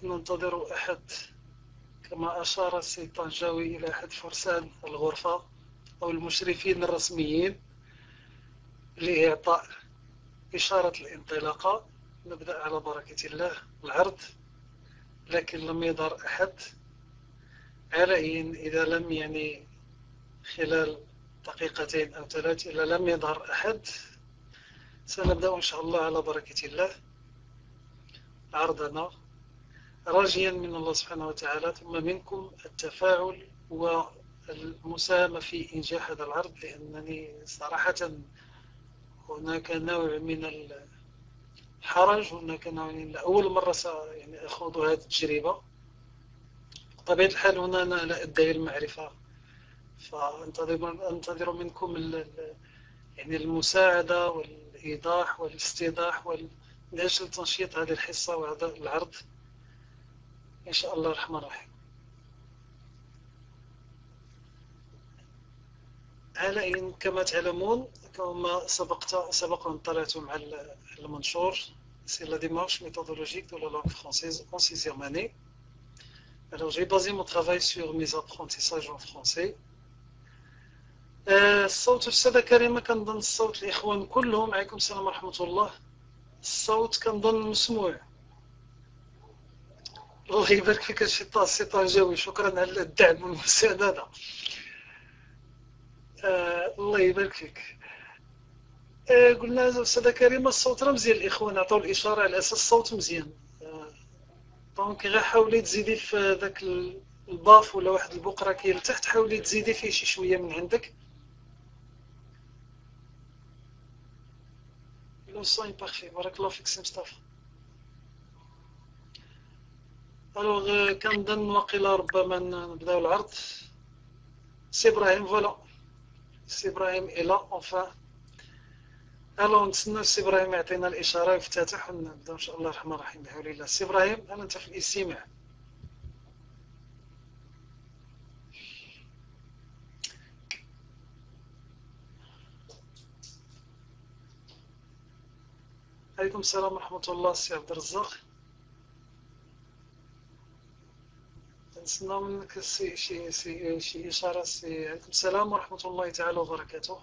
ننتظر أحد، كما أشار السيد طنجاوي إلى أحد فرسان الغرفة أو المشرفين الرسميين لإعطاء إشارة الانطلاقة. نبدأ على بركة الله العرض، لكن لم يظهر أحد. على إذا لم خلال دقيقتين أو 3 إذا لم يظهر أحد سنبدأ إن شاء الله على بركة الله عرضنا، راجيا من الله سبحانه وتعالى ثم منكم التفاعل والمساهمة في إنجاح هذا العرض، لأنني صراحة هناك نوع من الحرج، هناك نوع من أول مرة أخوض هذه التجربة. بطبيعة الحال هنا أنا لا أدعي المعرفة، فأنتظر منكم المساعدة والإيضاح والاستيضاح من أجل تنشيط هذه الحصة وهذا العرض إن شاء الله الرحمن الرحيم. على كما تعلمون، كما سبق أن طلعتم على المنشور c'est la démarche méthodologique de la langue française en 6e année. Alors j'ai basé mon travail sur mes apprentissages en français. الصوت السادة كريمة، كنظن الصوت الإخوان كلهم. عليكم السلام ورحمة الله. الصوت كنظن مسموع. الله يبارك فيك السي طنجاوي، شكرا على الدعم والمساندة. الله يبارك فيك. قلنا السادة كريمة الصوت راه مزيان، الإخوان عطاو الإشارة على أساس الصوت مزيان. دونك غير حاولي تزيدي في ذاك الباف ولا واحد البقرة كاين لتحت، حاولي تزيدي فيه شي شوية من عندك. لو سون بارفي، بارك الله فيك سي مصطفى. الوغ كنظن واقيلا ربما نبداو العرض. سي إبراهيم، فوالا سي إبراهيم إلا أونفان. الو نتسنى سي إبراهيم يعطينا الإشارة ويفتتح ونبداو إن شاء الله الرحمن الرحيم بحول الله. سي إبراهيم، هل أنت في الاستماع؟ عليكم السلام ورحمة الله سي عبد الرزاق. نتسنى منك شي إشارة. سي عليكم السلام ورحمة الله تعالى وبركاته.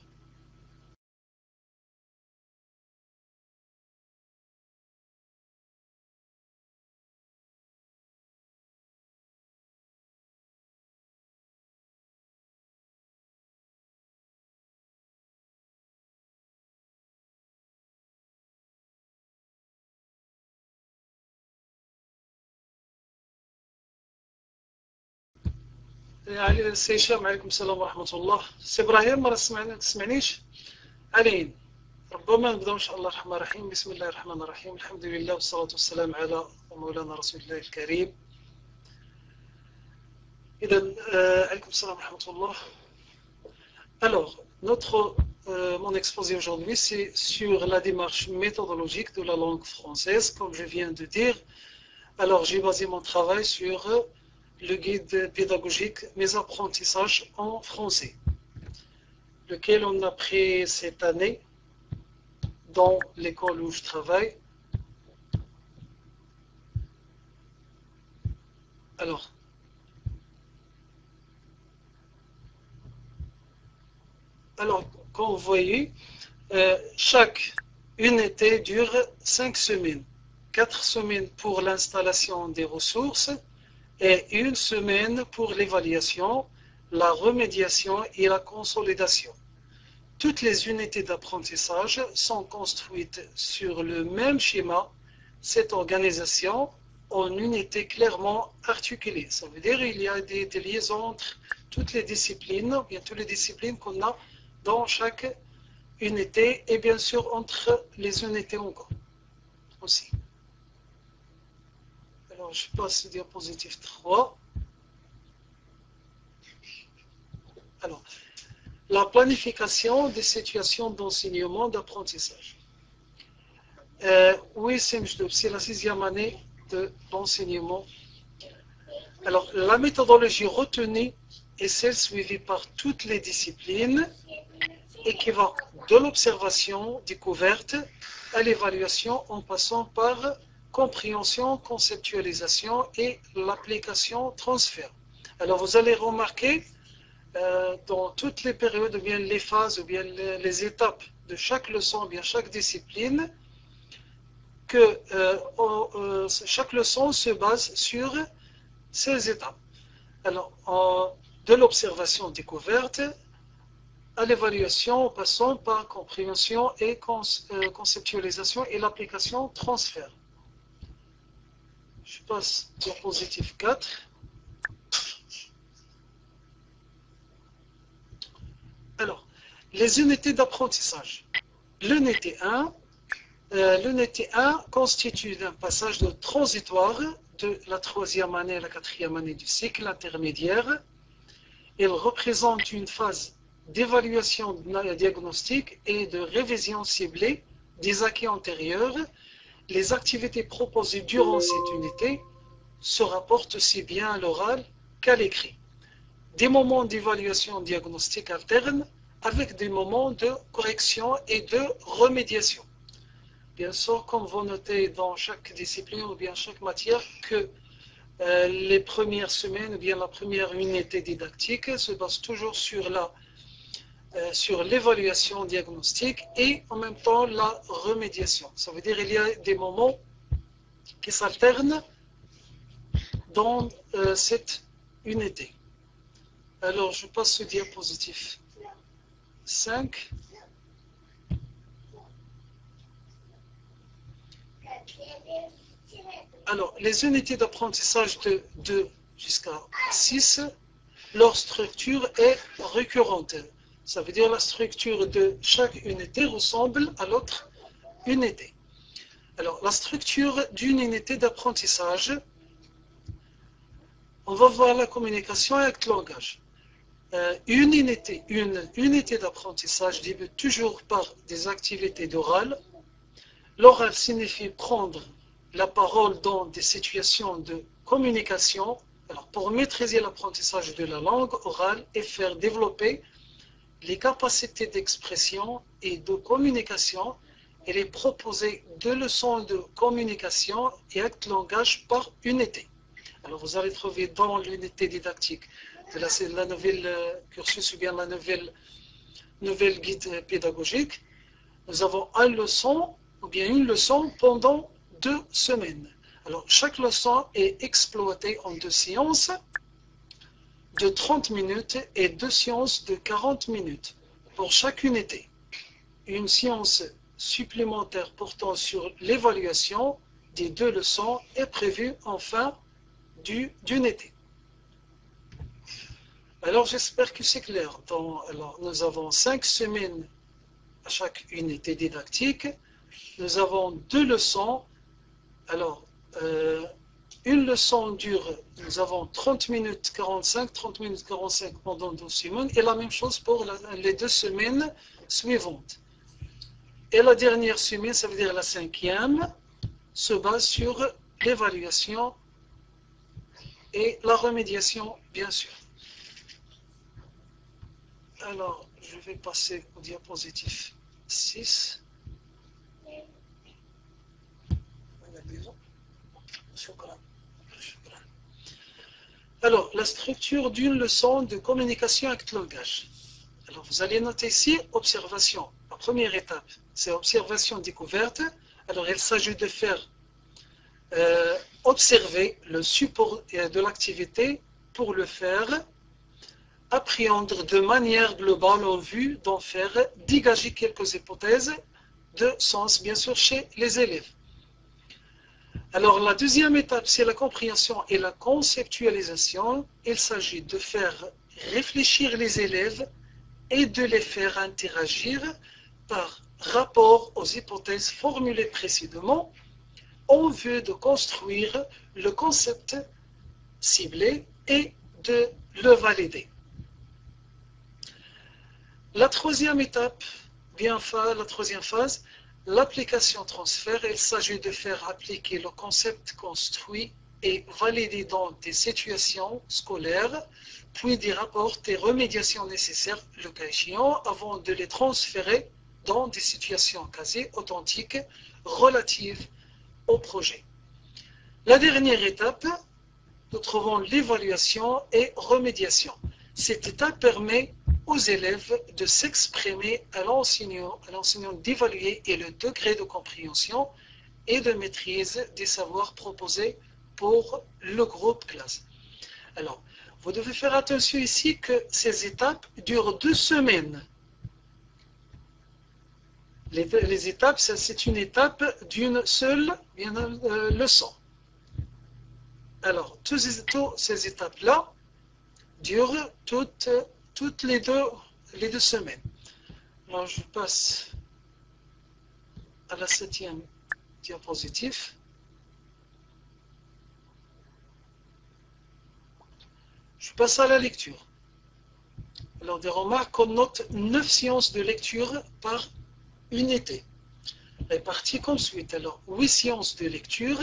علي سي هشام، عليكم السلام ورحمة الله. سي إبراهيم، ما تسمعنيش؟ علين ربما نبداو إن شاء الله الرحمن الرحيم. بسم الله الرحمن الرحيم، الحمد لله والصلاة والسلام على مولانا رسول الله الكريم. إذا عليكم السلام ورحمة الله. Alors, mon exposé aujourd'hui, c'est sur la démarche méthodologique de la langue française, comme je viens de dire. Alors, j'ai basé mon travail sur le guide pédagogique Mes apprentissages en français, lequel on a pris cette année dans l'école où je travaille. Alors, comme vous voyez, chaque unité dure 5 semaines. 4 semaines pour l'installation des ressources et 1 semaine pour l'évaluation, la remédiation et la consolidation. Toutes les unités d'apprentissage sont construites sur le même schéma, cette organisation en unités clairement articulées. Ça veut dire qu'il y a des liaisons entre toutes les disciplines, bien toutes les disciplines qu'on a dans chaque unité et bien sûr entre les unités encore aussi. Alors je passe au diapositive 3. Alors, la planification des situations d'enseignement d'apprentissage. Oui, c'est la 6e année de l'enseignement. Alors, la méthodologie retenue est celle suivie par toutes les disciplines et qui va de l'observation découverte à l'évaluation en passant par compréhension, conceptualisation et l'application transfert. Alors vous allez remarquer dans toutes les périodes, ou bien les phases, ou bien les étapes de chaque leçon, ou bien chaque discipline, que chaque leçon se base sur ces étapes. Alors, de l'observation découverte à l'évaluation, en passant par compréhension et conceptualisation et l'application transfert. Je passe au diapositive 4. Alors, les unités d'apprentissage. L'unité 1 constitue un passage de transitoire de la 3e année à la 4e année du cycle intermédiaire. Elle représente une phase d'évaluation diagnostique et de révision ciblée des acquis antérieurs. Les activités proposées durant cette unité se rapportent aussi bien à l'oral qu'à l'écrit. Des moments d'évaluation diagnostique alternent avec des moments de correction et de remédiation. Bien sûr, comme vous notez dans chaque discipline ou bien chaque matière que les premières semaines ou bien la première unité didactique se base toujours sur l'évaluation diagnostique et en même temps la remédiation. Ça veut dire qu'il y a des moments qui s'alternent dans cette unité. Alors je passe au diapositive 5. Alors, les unités d'apprentissage de 2 jusqu'à 6, leur structure est récurrente. Ça veut dire la structure de chaque unité ressemble à l'autre unité. Alors, la structure d'une unité d'apprentissage, on va voir la communication avec le langage. Une unité d'apprentissage débute toujours par des activités d'oral. L'oral signifie prendre la parole dans des situations de communication. Alors, pour maîtriser l'apprentissage de la langue orale et faire développer les capacités d'expression et de communication, il est proposé 2 leçons de communication et acte langage par unité. Alors, vous allez trouver dans l'unité didactique de la nouvelle cursus ou bien la nouvelle guide pédagogique, nous avons une leçon pendant 2 semaines. Alors, chaque leçon est exploitée en 2 séances de 30 minutes et 2 séances de 40 minutes pour chaque unité. Une séance supplémentaire portant sur l'évaluation des 2 leçons est prévue en fin d'unité. Alors, j'espère que c'est clair. Alors, nous avons 5 semaines à chaque unité didactique. Nous avons 2 leçons. Alors, une leçon dure, nous avons 30 minutes 45 pendant 12 semaines, et la même chose pour les 2 semaines suivantes. Et la dernière semaine, ça veut dire la 5e, se base sur l'évaluation et la remédiation, bien sûr. Alors, je vais passer au diapositive 6. Alors, la structure d'une leçon de communication avec le langage. Alors, vous allez noter ici, observation. La première étape, c'est observation découverte. Alors, il s'agit de faire observer le support de l'activité pour le faire appréhender de manière globale en vue d'en faire dégager quelques hypothèses de sens, bien sûr, chez les élèves. Alors, la deuxième étape, c'est la compréhension et la conceptualisation. Il s'agit de faire réfléchir les élèves et de les faire interagir par rapport aux hypothèses formulées précédemment en vue de construire le concept ciblé et de le valider. La troisième étape, la troisième phase, l'application transfert. Il s'agit de faire appliquer le concept construit et validé dans des situations scolaires, puis d'y rapporter des remédiations nécessaires, le cas échéant, avant de les transférer dans des situations quasi authentiques relatives au projet. La dernière étape, nous trouvons l'évaluation et remédiation. Cette étape permet aux élèves de s'exprimer à l'enseignant d'évaluer et le degré de compréhension et de maîtrise des savoirs proposés pour le groupe classe. Alors, vous devez faire attention ici que ces étapes durent 2 semaines. Les étapes, c'est une étape d'une seule leçon. Alors, toutes ces étapes-là durent toutes les deux semaines. Alors, je passe à la 7e diapositive. Je passe à la lecture. Alors, des remarques, on note 9 séances de lecture par unité, réparties comme suite. Alors, 8 séances de lecture,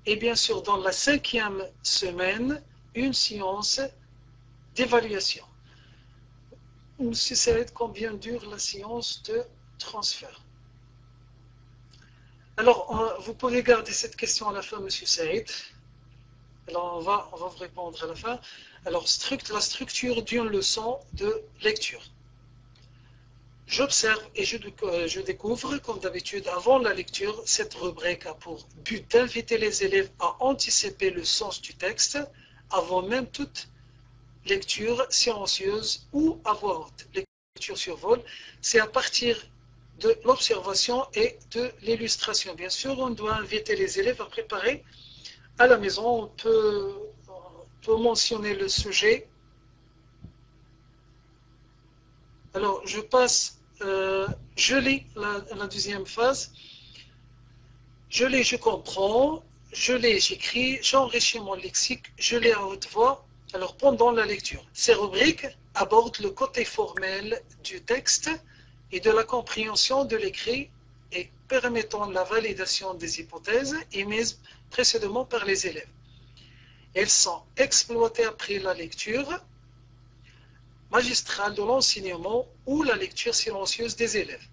et bien sûr, dans la 5e semaine, une séance d'évaluation. Monsieur Saïd, combien dure la séance de transfert? Alors, vous pouvez garder cette question à la fin, Monsieur Saïd. Alors, on va vous répondre à la fin. Alors, la structure d'une leçon de lecture. J'observe et je découvre, comme d'habitude, avant la lecture, cette rubrique a pour but d'inviter les élèves à anticiper le sens du texte avant même toute lecture silencieuse ou à voix haute. Lecture sur vol, c'est à partir de l'observation et de l'illustration. Bien sûr, on doit inviter les élèves à préparer à la maison. On peut mentionner le sujet. Alors, je passe, je lis la deuxième phase. Je lis, je comprends. Je lis, j'écris. J'enrichis mon lexique. Je lis à haute voix. Alors, pendant la lecture, ces rubriques abordent le côté formel du texte et de la compréhension de l'écrit et permettant la validation des hypothèses émises précédemment par les élèves. Elles sont exploitées après la lecture magistrale de l'enseignement ou la lecture silencieuse des élèves.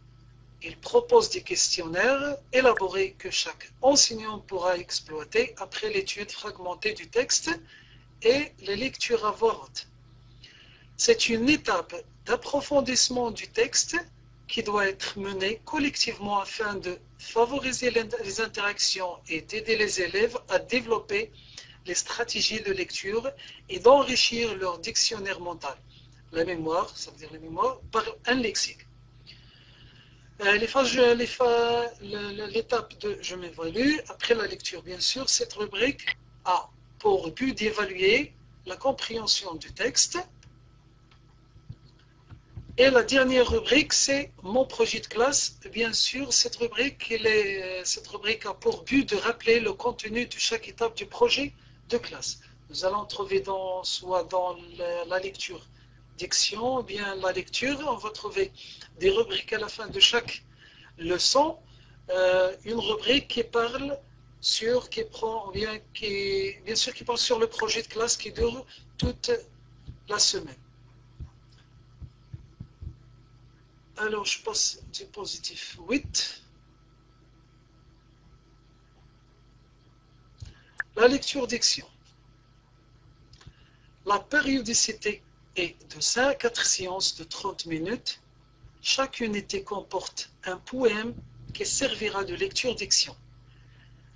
Ils proposent des questionnaires élaborés que chaque enseignant pourra exploiter après l'étude fragmentée du texte et les lectures à voix haute. C'est une étape d'approfondissement du texte qui doit être menée collectivement afin de favoriser les interactions et d'aider les élèves à développer les stratégies de lecture et d'enrichir leur dictionnaire mental. La mémoire, ça veut dire la mémoire, par un lexique. L'étape de je m'évalue, après la lecture bien sûr, cette rubrique a pour but d'évaluer la compréhension du texte. Et la dernière rubrique, c'est mon projet de classe. Bien sûr, cette rubrique a pour but de rappeler le contenu de chaque étape du projet de classe. Nous allons trouver soit dans la lecture diction, ou bien la lecture, on va trouver des rubriques à la fin de chaque leçon, une rubrique qui parle qui parle sur le projet de classe qui dure toute la semaine. Alors, je passe au diapositive 8. La lecture diction. La périodicité est de 5 à 4 séances de 30 minutes. Chaque unité comporte un poème qui servira de lecture diction.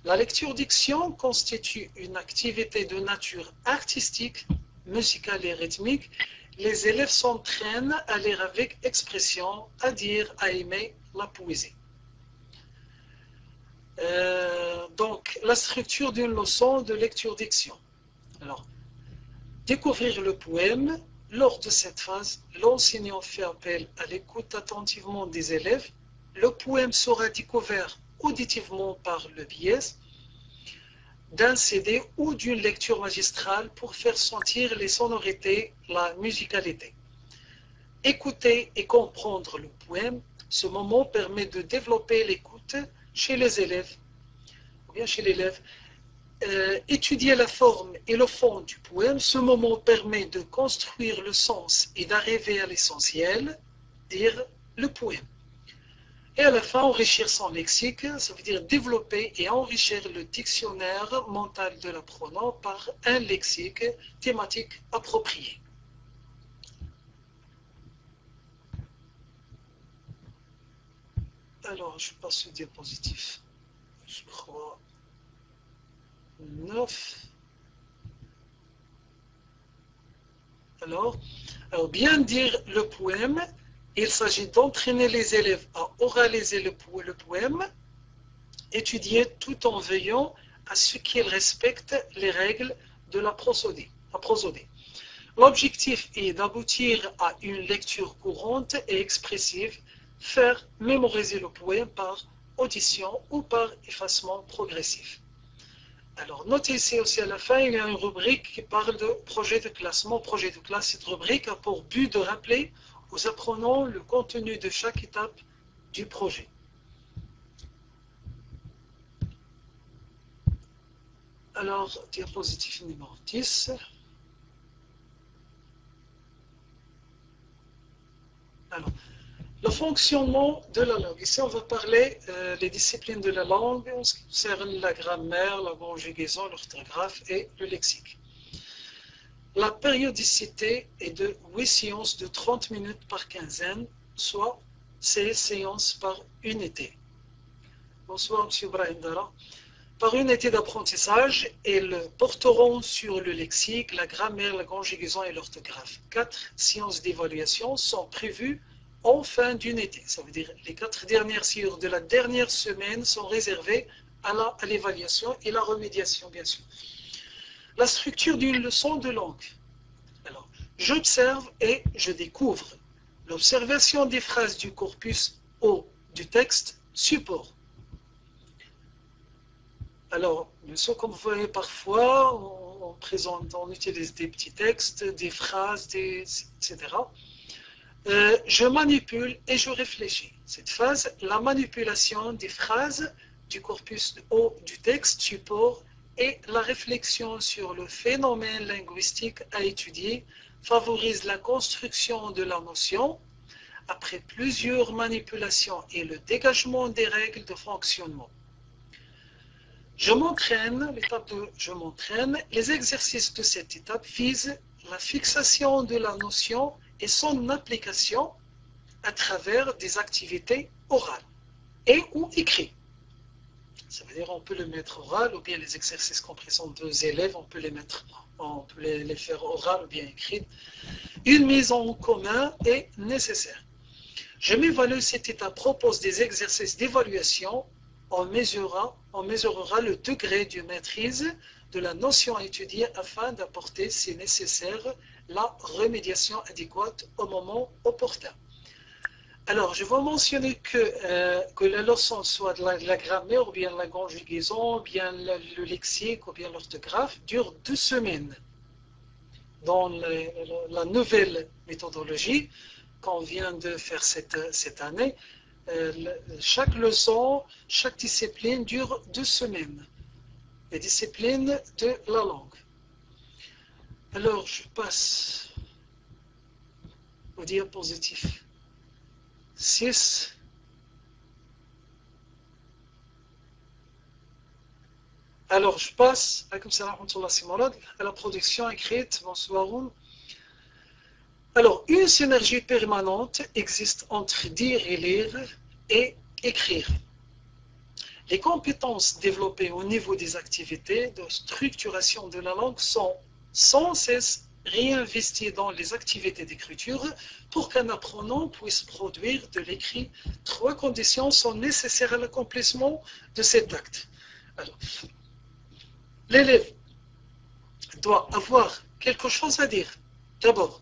La lecture diction constitue une activité de nature artistique, musicale et rythmique. Les élèves s'entraînent à lire avec expression, à dire, à aimer la poésie. Donc, la structure d'une leçon de lecture-diction. Alors, découvrir le poème. Lors de cette phase, l'enseignant fait appel à l'écoute attentivement des élèves. Le poème sera découvert auditivement par le biais d'un CD ou d'une lecture magistrale pour faire sentir les sonorités, la musicalité. Écouter et comprendre le poème, ce moment permet de développer l'écoute chez les élèves, ou bien chez l'élève. Étudier la forme et le fond du poème, ce moment permet de construire le sens et d'arriver à l'essentiel, dire le poème. Et à la fin, enrichir son lexique, ça veut dire développer et enrichir le dictionnaire mental de l'apprenant par un lexique thématique approprié. Alors, je passe au diapositive, je crois, 9. Alors, bien dire le poème, il s'agit d'entraîner les élèves à oraliser le poème, étudier tout en veillant à ce qu'ils respectent les règles de la prosodie. L'objectif est d'aboutir à une lecture courante et expressive, faire mémoriser le poème par audition ou par effacement progressif. Alors, notez ici aussi à la fin, il y a une rubrique qui parle de projet de classement. Projet de classe, cette rubrique a pour but de rappeler aux apprenants le contenu de chaque étape du projet. Alors, diapositive numéro 10. Alors, le fonctionnement de la langue. Ici, on va parler des disciplines de la langue en ce qui concerne la grammaire, la conjugaison, l'orthographe et le lexique. La périodicité est de 8 séances de 30 minutes par quinzaine, soit 16 séances par unité. Bonsoir, M. Brahim Dara. Par unité d'apprentissage, elles porteront sur le lexique, la grammaire, la conjugaison et l'orthographe. 4 séances d'évaluation sont prévues en fin d'unité. Ça veut dire les 4 dernières séances de la dernière semaine sont réservées à l'évaluation et la remédiation, bien sûr. La structure d'une leçon de langue. Alors, j'observe et je découvre. L'observation des phrases du corpus O du texte, support. Alors, bien sûr, comme vous voyez parfois, on utilise des petits textes, des phrases, etc. Je manipule et je réfléchis. Cette phase, la manipulation des phrases du corpus O du texte, support, et la réflexion sur le phénomène linguistique à étudier favorise la construction de la notion après plusieurs manipulations et le dégagement des règles de fonctionnement. Je m'entraîne, l'étape de je m'entraîne, les exercices de cette étape visent la fixation de la notion et son application à travers des activités orales et ou écrites. Ça veut dire on peut le mettre oral ou bien les exercices compréhension de 2 élèves, on peut les faire oral ou bien écrits. Une mise en commun est nécessaire. Je m'évalue cette étape propose des exercices d'évaluation. On mesurera le degré de maîtrise de la notion à étudier afin d'apporter, si nécessaire, la remédiation adéquate au moment opportun. Alors, je vais mentionner que la leçon soit de la grammaire, ou bien la conjugaison, ou bien le lexique, ou bien l'orthographe, dure 2 semaines. Dans la nouvelle méthodologie qu'on vient de faire cette année, chaque leçon, chaque discipline dure 2 semaines. Les disciplines de la langue. Alors, je passe au diapositive 6. Alors, je passe à la production écrite. Bonsoir. Alors, une synergie permanente existe entre dire et lire et écrire. Les compétences développées au niveau des activités de structuration de la langue sont sans cesse réinvesties dans les activités d'écriture pour qu'un apprenant puisse produire de l'écrit. 3 conditions sont nécessaires à l'accomplissement de cet acte. Alors, l'élève doit avoir quelque chose à dire. D'abord,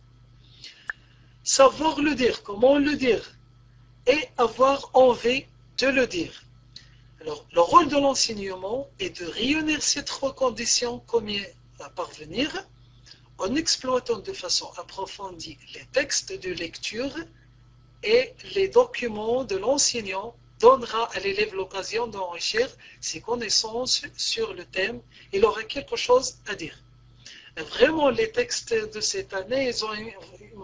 savoir le dire, comment le dire, et avoir envie de le dire. Alors, le rôle de l'enseignement est de réunir ces 3 conditions communes à parvenir en exploitant de façon approfondie les textes de lecture et les documents de l'enseignant donnera à l'élève l'occasion d'enrichir ses connaissances sur le thème. Il aura quelque chose à dire. Vraiment, les textes de cette année, ils ont une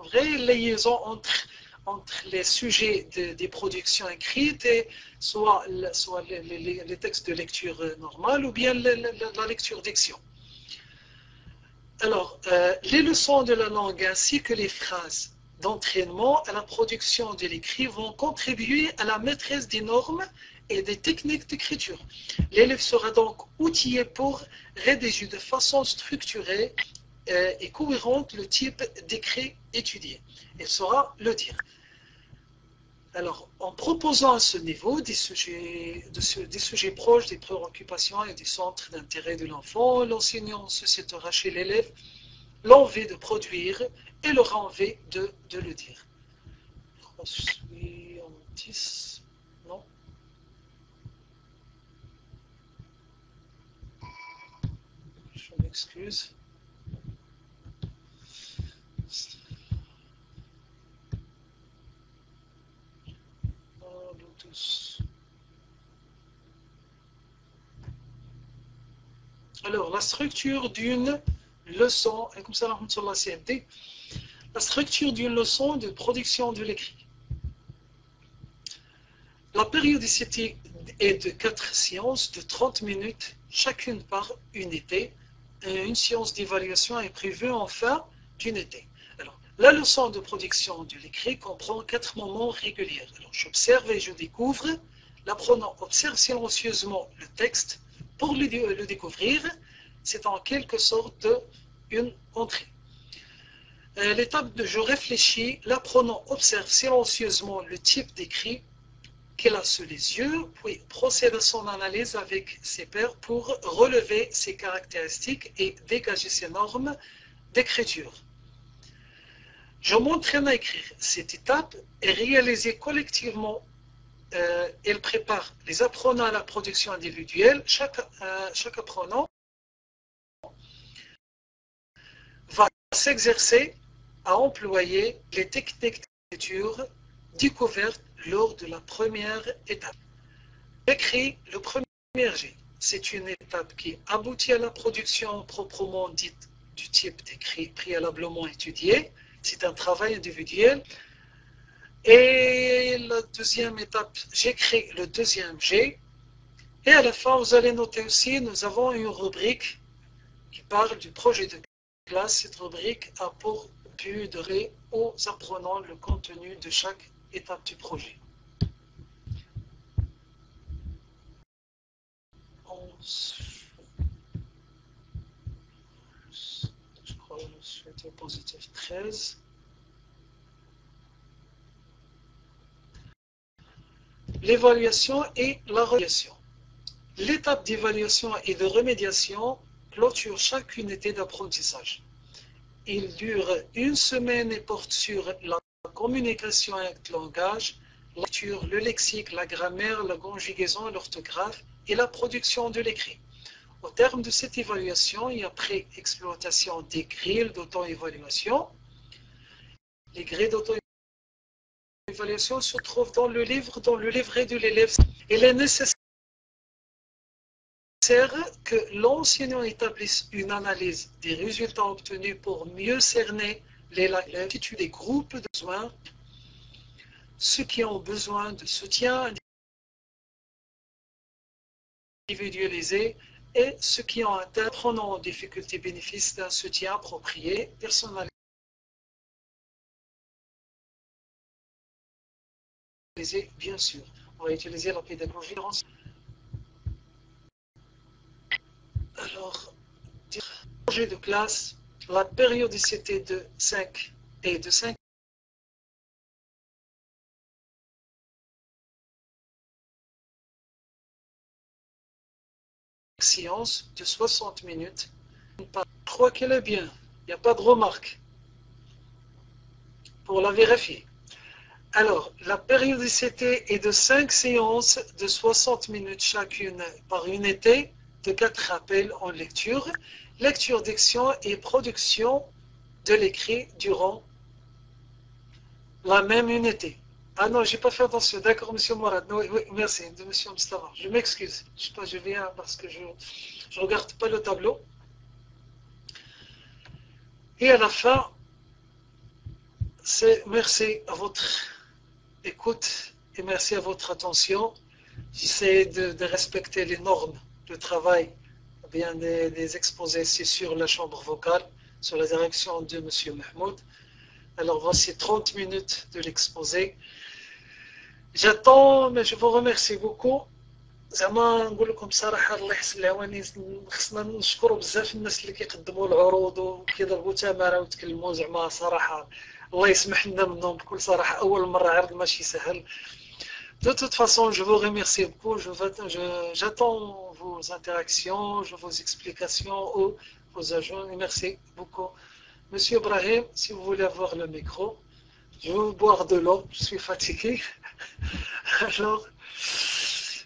vraie liaison entre les sujets des productions écrites et soit les textes de lecture normale ou bien la lecture diction. Alors, les leçons de la langue ainsi que les phrases d'entraînement à la production de l'écrit vont contribuer à la maîtrise des normes et des techniques d'écriture. L'élève sera donc outillé pour rédiger de façon structurée et cohérente le type d'écrit étudié. Il saura le dire. Alors, en proposant à ce niveau des sujets proches des préoccupations et des centres d'intérêt de l'enfant, l'enseignant suscitera chez l'élève l'envie de produire et l'aura envie de le dire. Je suis en 10, non? Je m'excuse. Alors, la structure d'une leçon, la structure d'une leçon de production de l'écrit. La périodicité est de 4 séances de 30 minutes, chacune par unité. Une séance d'évaluation est prévue en fin d'unité. Alors, la leçon de production de l'écrit comprend 4 moments réguliers. Alors, j'observe et je découvre. L'apprenant observe silencieusement le texte pour le découvrir. C'est en quelque sorte une entrée. L'étape de je réfléchis, l'apprenant observe silencieusement le type d'écrit qu'il a sous les yeux, puis procède à son analyse avec ses pairs pour relever ses caractéristiques et dégager ses normes d'écriture. Je m'entraîne à écrire. Cette étape est réalisée collectivement. Elle prépare les apprenants à la production individuelle. Chaque apprenant va s'exercer à employer les techniques d'écriture découvertes lors de la première étape. Écrit le premier jet. C'est une étape qui aboutit à la production proprement dite du type d'écrit préalablement étudié. C'est un travail individuel. Et la deuxième étape, j'écris le deuxième jet. Et à la fin, vous allez noter aussi, nous avons une rubrique qui parle du projet de classe. Cette rubrique a pour but de donner aux apprenants le contenu de chaque étape du projet. Je crois que c'était positif 13. L'évaluation et la remédiation. L'étape d'évaluation et de remédiation clôture chaque unité d'apprentissage. Il dure une semaine et porte sur la communication avec le langage, la lecture, le lexique, la grammaire, la conjugaison, l'orthographe et la production de l'écrit. Au terme de cette évaluation et après exploitation des grilles d'auto-évaluation, les grilles d'auto-évaluation se trouvent dans le livret de l'élève. Il est nécessaire que l'enseignant établisse une analyse des résultats obtenus pour mieux cerner l'attitude des groupes de besoins, ceux qui ont besoin de soutien individualisé et ceux qui ont atteint en difficulté bénéfice d'un soutien approprié, personnalisé. Bien sûr, on va utiliser la pédagogie. Alors, projet de classe, la périodicité de 5 séances de 60 minutes. Je crois qu'elle est bien. Il n'y a pas de remarque pour la vérifier. Alors, la périodicité est de 5 séances de 60 minutes chacune par unité, de 4 rappels en lecture, lecture, diction et production de l'écrit durant la même unité. Ah non, j'ai pas fait attention. D'accord, monsieur Mourad. Oui, merci, de monsieur Mustafa. Je m'excuse. Je sais pas, je viens parce que je regarde pas le tableau. Et à la fin, c'est merci à votre écoute et merci à votre attention. J'essaie de respecter les normes de travail, bien des exposés ici sur la chambre vocale, sur la direction de M. Mahmoud. Alors voici 30 minutes de l'exposé. J'attends, mais je vous remercie beaucoup. زعما نقول لكم بصراحه الله يحسن العواني خصنا نشكروا بزاف الناس اللي كيقدموا العروض وكيضربوا تماره ويتكلموا زعما صراحه الله يسمح لنا منهم بكل صراحه اول مره عرض ماشي سهل. De toute façon, je vous remercie beaucoup. J'attends vos interactions, vos explications ou vos ajouts. Et merci beaucoup. Monsieur Ibrahim, si vous voulez avoir le micro, je vais boire de l'eau. Je suis fatigué. Alors,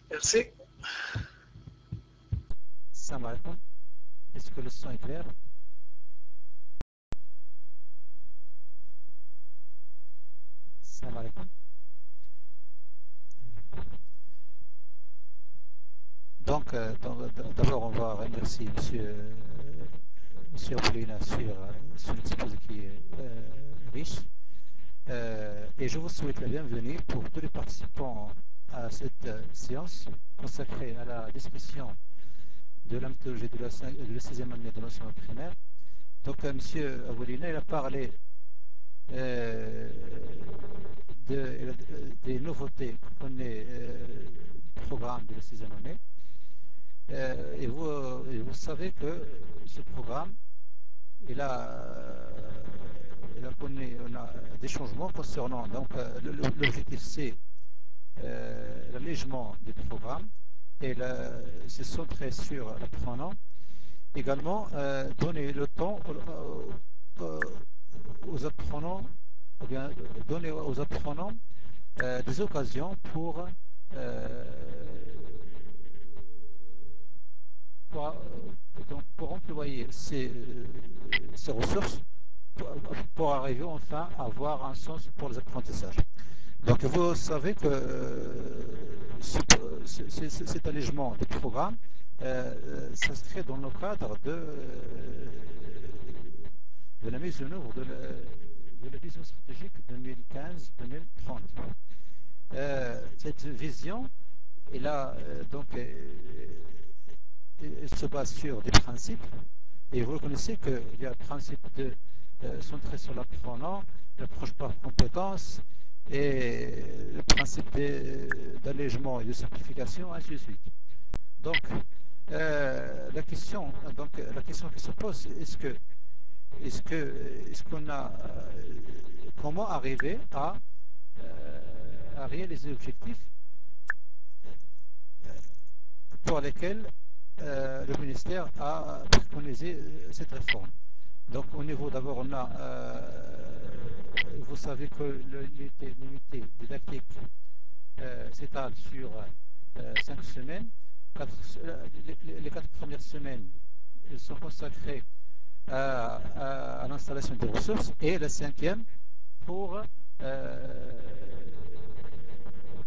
merci. Salam alaikum. Est-ce que le son est clair? Salam alaikum. Donc, d'abord, on va remercier Monsieur Paulina sur l'exposé qui est riche. Et je vous souhaite la bienvenue pour tous les participants à cette séance consacrée à la discussion de la méthodologie de la 6e année de l'enseignement primaire. Donc, M. Avolina, il a parlé des nouveautés qu'on connaît du programme de la 6e année. Et vous savez que ce programme, on a des changements concernant. Donc, l'objectif, c'est l'allègement du programme et se centrer sur l'apprenant. Également, donner le temps aux apprenants, ou bien donner aux apprenants des occasions pour employer ces ressources pour arriver enfin à avoir un sens pour les apprentissages. Donc vous savez que cet allègement du programme s'inscrit dans le cadre de la mise en œuvre de la vision stratégique 2015-2030. Cette vision, elle se base sur des principes, et vous reconnaissez qu'il y a le principe de centrer sur l'apprenant, l'approche par compétence, et le principe d'allègement et de simplification, ainsi de suite. Donc, la question qui se pose, comment arriver à réaliser les objectifs pour lesquels le ministère a préconisé cette réforme. Donc au niveau d'abord, on a, vous savez que l'unité didactique s'étale sur 5 semaines. Les 4 premières semaines sont consacrées à l'installation des ressources, et la 5e pour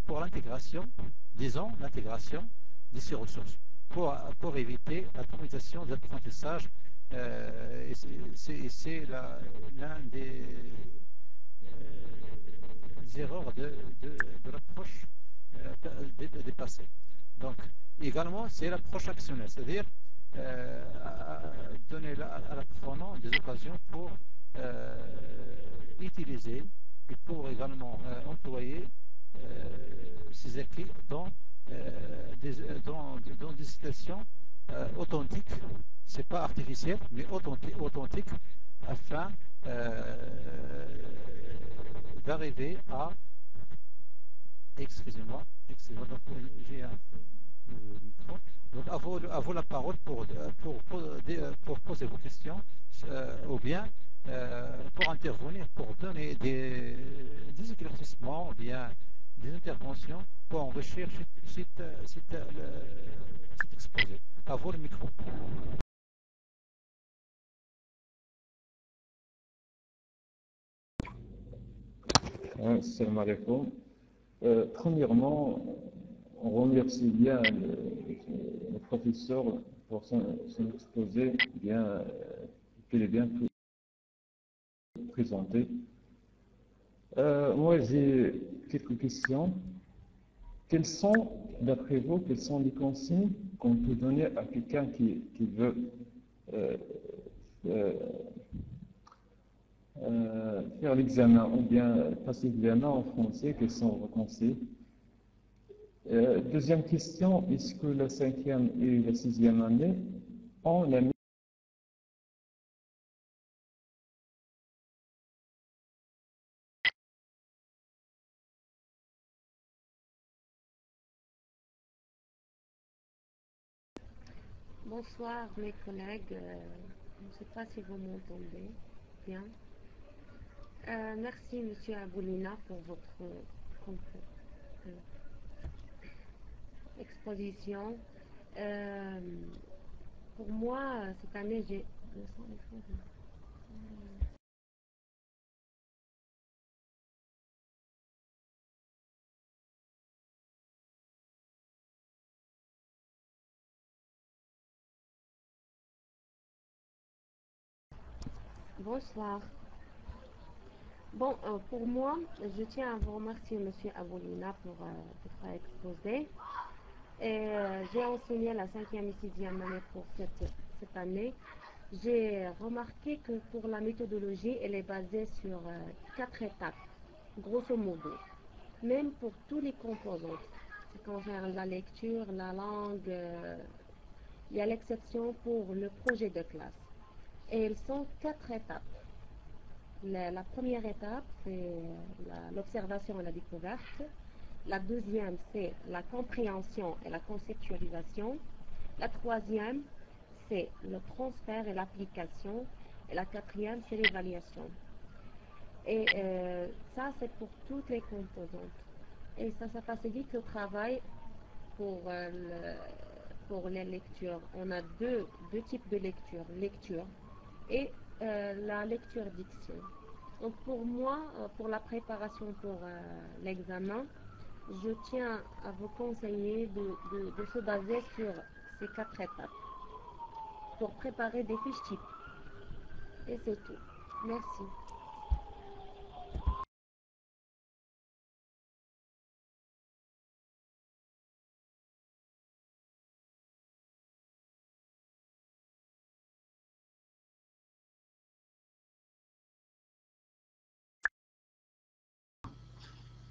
l'intégration, disons, l'intégration de ces ressources, pour éviter l'atomisation de l'apprentissage. C'est l'un des erreurs de l'approche dépassée. Donc, également, c'est l'approche actionnelle, c'est-à-dire donner à l'apprenant des occasions pour utiliser et pour également employer ces acquis dans des situations authentiques. C'est pas artificiel, mais authentique, afin d'arriver à... Excusez-moi, donc j'ai un micro. Donc à vous la parole pour poser vos questions, ou bien pour intervenir, pour donner des éclaircissements, ou bien des interventions pour enrichir cet exposé. À vous le micro. Salam alaikum. Premièrement, on remercie bien le professeur pour son exposé qu'il est bien présenté. Moi, j'ai quelques questions. Quelles sont, d'après vous, quelles sont les consignes qu'on peut donner à quelqu'un qui veut euh, euh, faire l'examen ou bien passer l'examen en français? Quels sont vos conseils? Deuxième question, est-ce que la cinquième et la sixième année ont la même... Bonsoir mes collègues, je ne sais pas si vous m'entendez bien. Merci Monsieur Aboulina pour votre euh, exposition. Euh, pour moi, cette année, j'ai... Bonsoir. Bon, pour moi, je tiens à vous remercier Monsieur Aboulina pour votre exposé. Et j'ai enseigné la cinquième et sixième année pour cette année. J'ai remarqué que pour la méthodologie, elle est basée sur 4 étapes, grosso modo, même pour tous les composants. Ce qui concerne la lecture, la langue, il y a l'exception pour le projet de classe. Et elles sont 4 étapes. La première étape, c'est l'observation et la découverte. La deuxième, c'est la compréhension et la conceptualisation. La troisième, c'est le transfert et l'application. Et la quatrième, c'est l'évaluation. Et ça, c'est pour toutes les composantes. Et ça facilite le travail pour les lectures. On a deux types de lecture et la lecture diction. Donc pour moi, pour la préparation pour l'examen, je tiens à vous conseiller de se baser sur ces 4 étapes pour préparer des fiches types. Et c'est tout. Merci.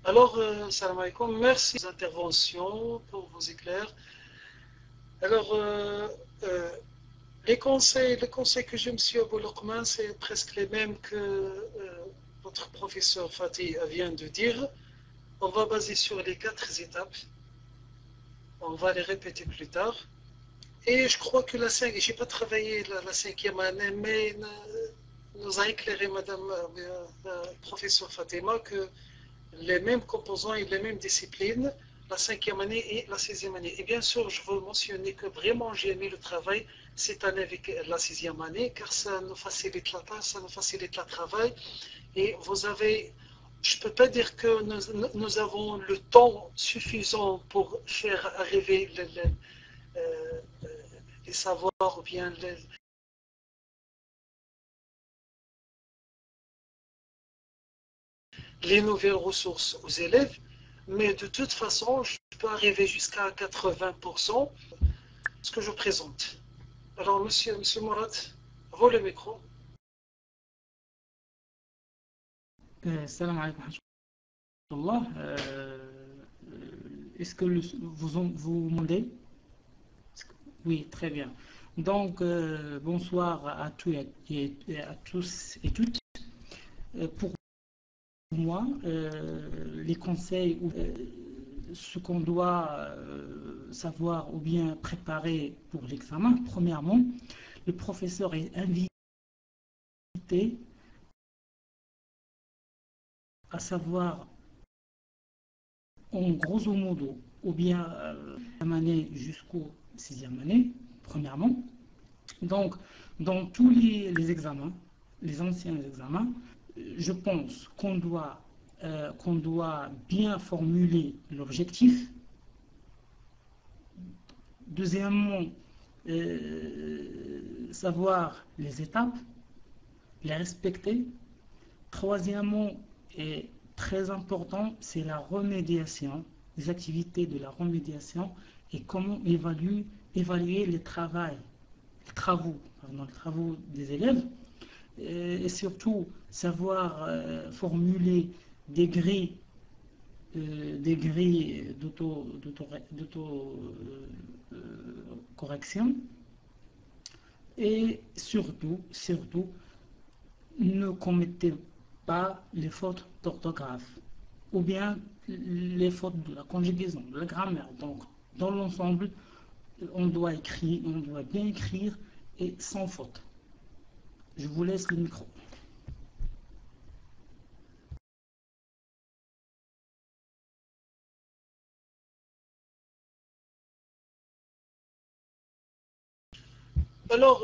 Alors, salam alaikum, merci pour vos interventions, pour vos éclairs. Alors, les conseils que j'ai, M. Abou Luqman, c'est presque les mêmes que votre professeur Fatih vient de dire. On va baser sur les 4 étapes. On va les répéter plus tard. Et je crois que j'ai pas travaillé la cinquième année, mais nous a éclairé Madame professeur Fatima que les mêmes composants et les mêmes disciplines, la cinquième année et la sixième année. Et bien sûr, je veux mentionner que vraiment j'ai aimé le travail cette année avec la sixième année, car ça nous facilite la tâche, ça nous facilite le travail. Et je ne peux pas dire que nous avons le temps suffisant pour faire arriver les savoirs ou bien les nouvelles ressources aux élèves, mais de toute façon, je peux arriver jusqu'à 80% ce que je présente. Alors, monsieur Mourad, à vous le micro. Salam alaikum wa rahmatullah. Est-ce que vous m'entendez? Oui, très bien. Donc, bonsoir à tous et toutes. Pour moi, les conseils ou ce qu'on doit savoir ou bien préparer pour l'examen, premièrement, le professeur est invité à savoir en grosso modo ou bien année jusqu'au sixième année, premièrement. Donc, dans tous les examens, les anciens examens, je pense qu'on doit bien formuler l'objectif. Deuxièmement, savoir les étapes, les respecter. Troisièmement, très important, c'est la remédiation, les activités de la remédiation et comment évaluer les travaux des élèves et surtout savoir formuler des grilles d'auto-correction et surtout, ne commettez pas les fautes d'orthographe ou bien les fautes de la conjugaison, de la grammaire. Donc, dans l'ensemble, on doit bien écrire et sans faute. Je vous laisse le micro. Alors,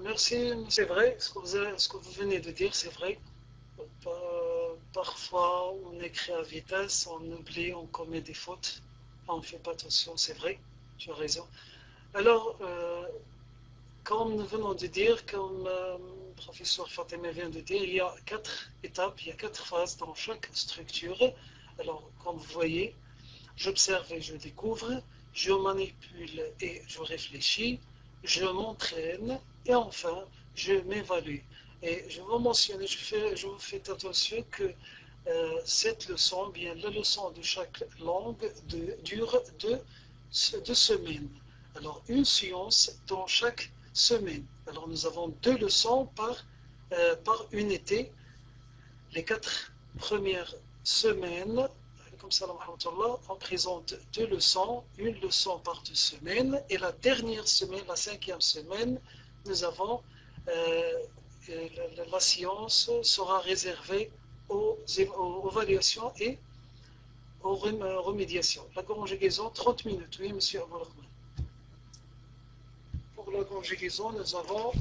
merci, c'est vrai, ce que vous venez de dire, c'est vrai. Parfois, on écrit à vitesse, on oublie, on commet des fautes, on ne fait pas attention, c'est vrai, tu as raison. Alors, comme nous venons de dire, comme le professeur Fatima vient de dire, il y a 4 étapes, il y a 4 phases dans chaque structure. Alors, comme vous voyez, j'observe et je découvre, je manipule et je réfléchis, je m'entraîne et enfin, je m'évalue. Et je vous mentionne, je vous fais attention que cette leçon, bien la leçon de chaque langue dure 2 semaines. Alors, une séance dans chaque semaine. Alors, nous avons 2 leçons par unité. Les 4 premières semaines, comme ça, on présente 2 leçons, une leçon par 2 semaines. Et la dernière semaine, la 5e semaine, nous avons la séance sera réservée aux évaluations et aux remédiations. La conjugaison, 30 minutes. Oui, monsieur Abou-Rahman. Pour la conjugaison, nous avons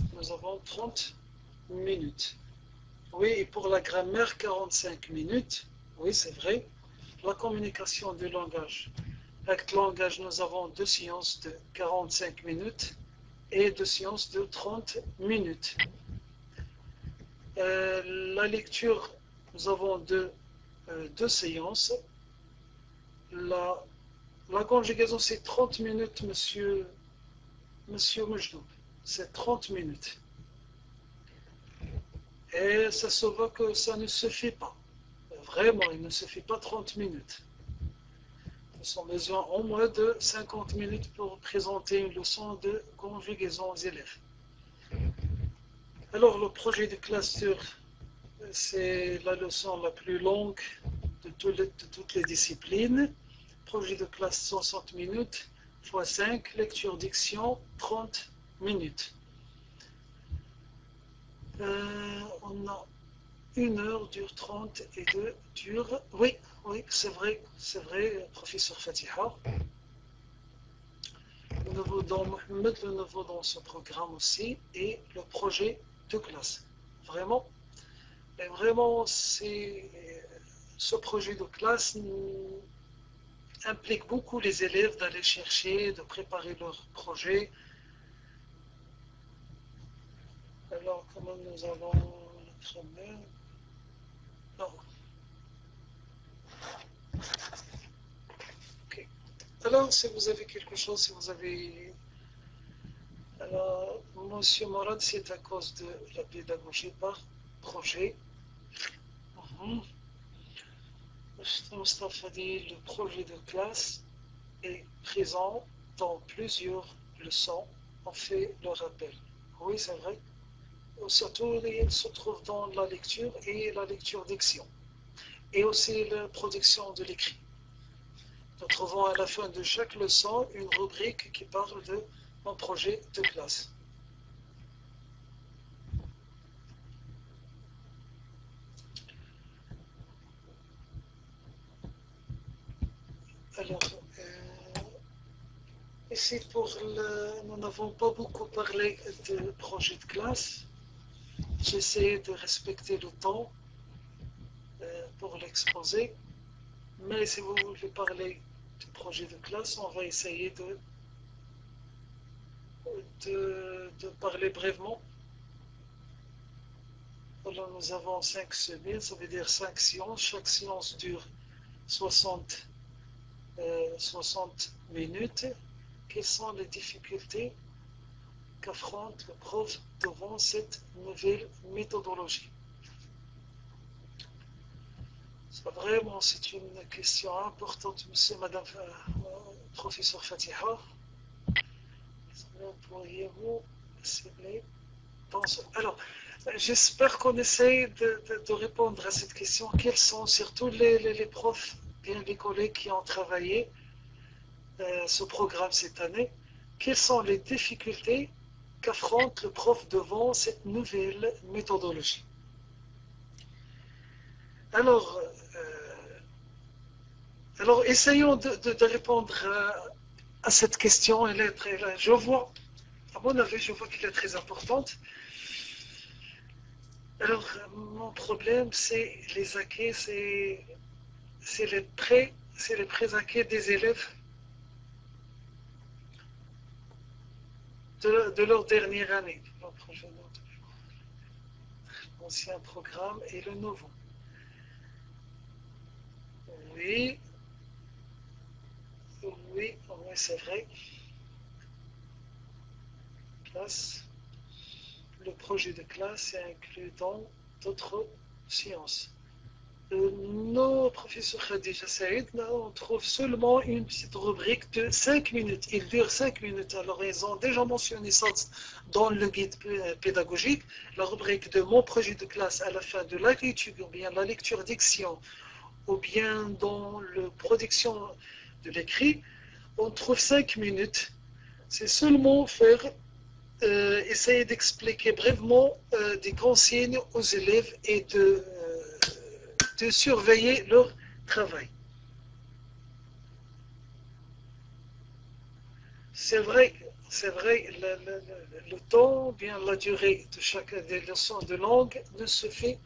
30 minutes. Oui, et pour la grammaire, 45 minutes. Oui, c'est vrai. La communication du langage. Avec le langage, nous avons 2 séances de 45 minutes et 2 séances de 30 minutes. La lecture, nous avons 2 séances. La conjugaison, c'est 30 minutes, monsieur Majdoub. C'est 30 minutes. Et ça se voit que ça ne suffit pas. Vraiment, il ne suffit pas 30 minutes. Nous avons besoin au moins de 50 minutes pour présenter une leçon de conjugaison aux élèves. Alors, le projet de classe c'est la leçon la plus longue de toutes les disciplines. Projet de classe 60 minutes, x 5, lecture diction 30 minutes. On a 1 heure dure 30 et 2 dure... Oui, c'est vrai, professeur Fatiha. Le nouveau dans Mohamed, le nouveau dans ce programme aussi, et le projet de classe. Vraiment, ce projet de classe implique beaucoup les élèves d'aller chercher, de préparer leur projet. Alors, comment nous allons le traiter? Non. Ok. Alors, si vous avez quelque chose, si vous avez... Alors, monsieur Morad, c'est à cause de la pédagogie par projet. Mustafa dit le projet de classe est présent dans plusieurs leçons. On fait le rappel. Oui, c'est vrai. Surtout, il se trouve dans la lecture et la lecture diction. Et aussi la production de l'écrit. Nous trouvons à la fin de chaque leçon une rubrique qui parle de mon projet de classe. Alors, ici nous n'avons pas beaucoup parlé de projet de classe. J'essaie de respecter le temps pour l'exposer. Mais si vous voulez parler du projet de classe, on va essayer de parler brièvement. Alors, nous avons 5 semaines, ça veut dire 5 séances. Chaque séance dure 60 minutes. Quelles sont les difficultés qu'affronte le prof devant cette nouvelle méthodologie? C'est une question importante, monsieur, madame, professeur Fatiha. Pourriez-vous cibler? Alors, j'espère qu'on essaie de répondre à cette question. Quels sont surtout les profs, bien les collègues qui ont travaillé ce programme cette année, quelles sont les difficultés qu'affronte le prof devant cette nouvelle méthodologie? Alors, essayons de répondre à cette question. Je vois, à mon avis, qu'elle est très importante. Alors, mon problème, c'est les acquis, c'est les pré-acquis des élèves de leur dernière année. L'ancien programme et le nouveau. Oui, c'est vrai. Classe. Le projet de classe est inclus dans d'autres sciences. Non, professeur Khadija Saïd, on trouve seulement une petite rubrique de 5 minutes. Il dure 5 minutes. Alors, ils ont déjà mentionné ça dans le guide pédagogique. La rubrique de mon projet de classe à la fin de la lecture, ou bien la lecture diction, ou bien dans la production de l'écrit, on trouve 5 minutes. C'est seulement essayer d'expliquer brièvement des consignes aux élèves et de surveiller leur travail. C'est vrai, le temps, bien la durée de chaque des leçons de langue ne se fait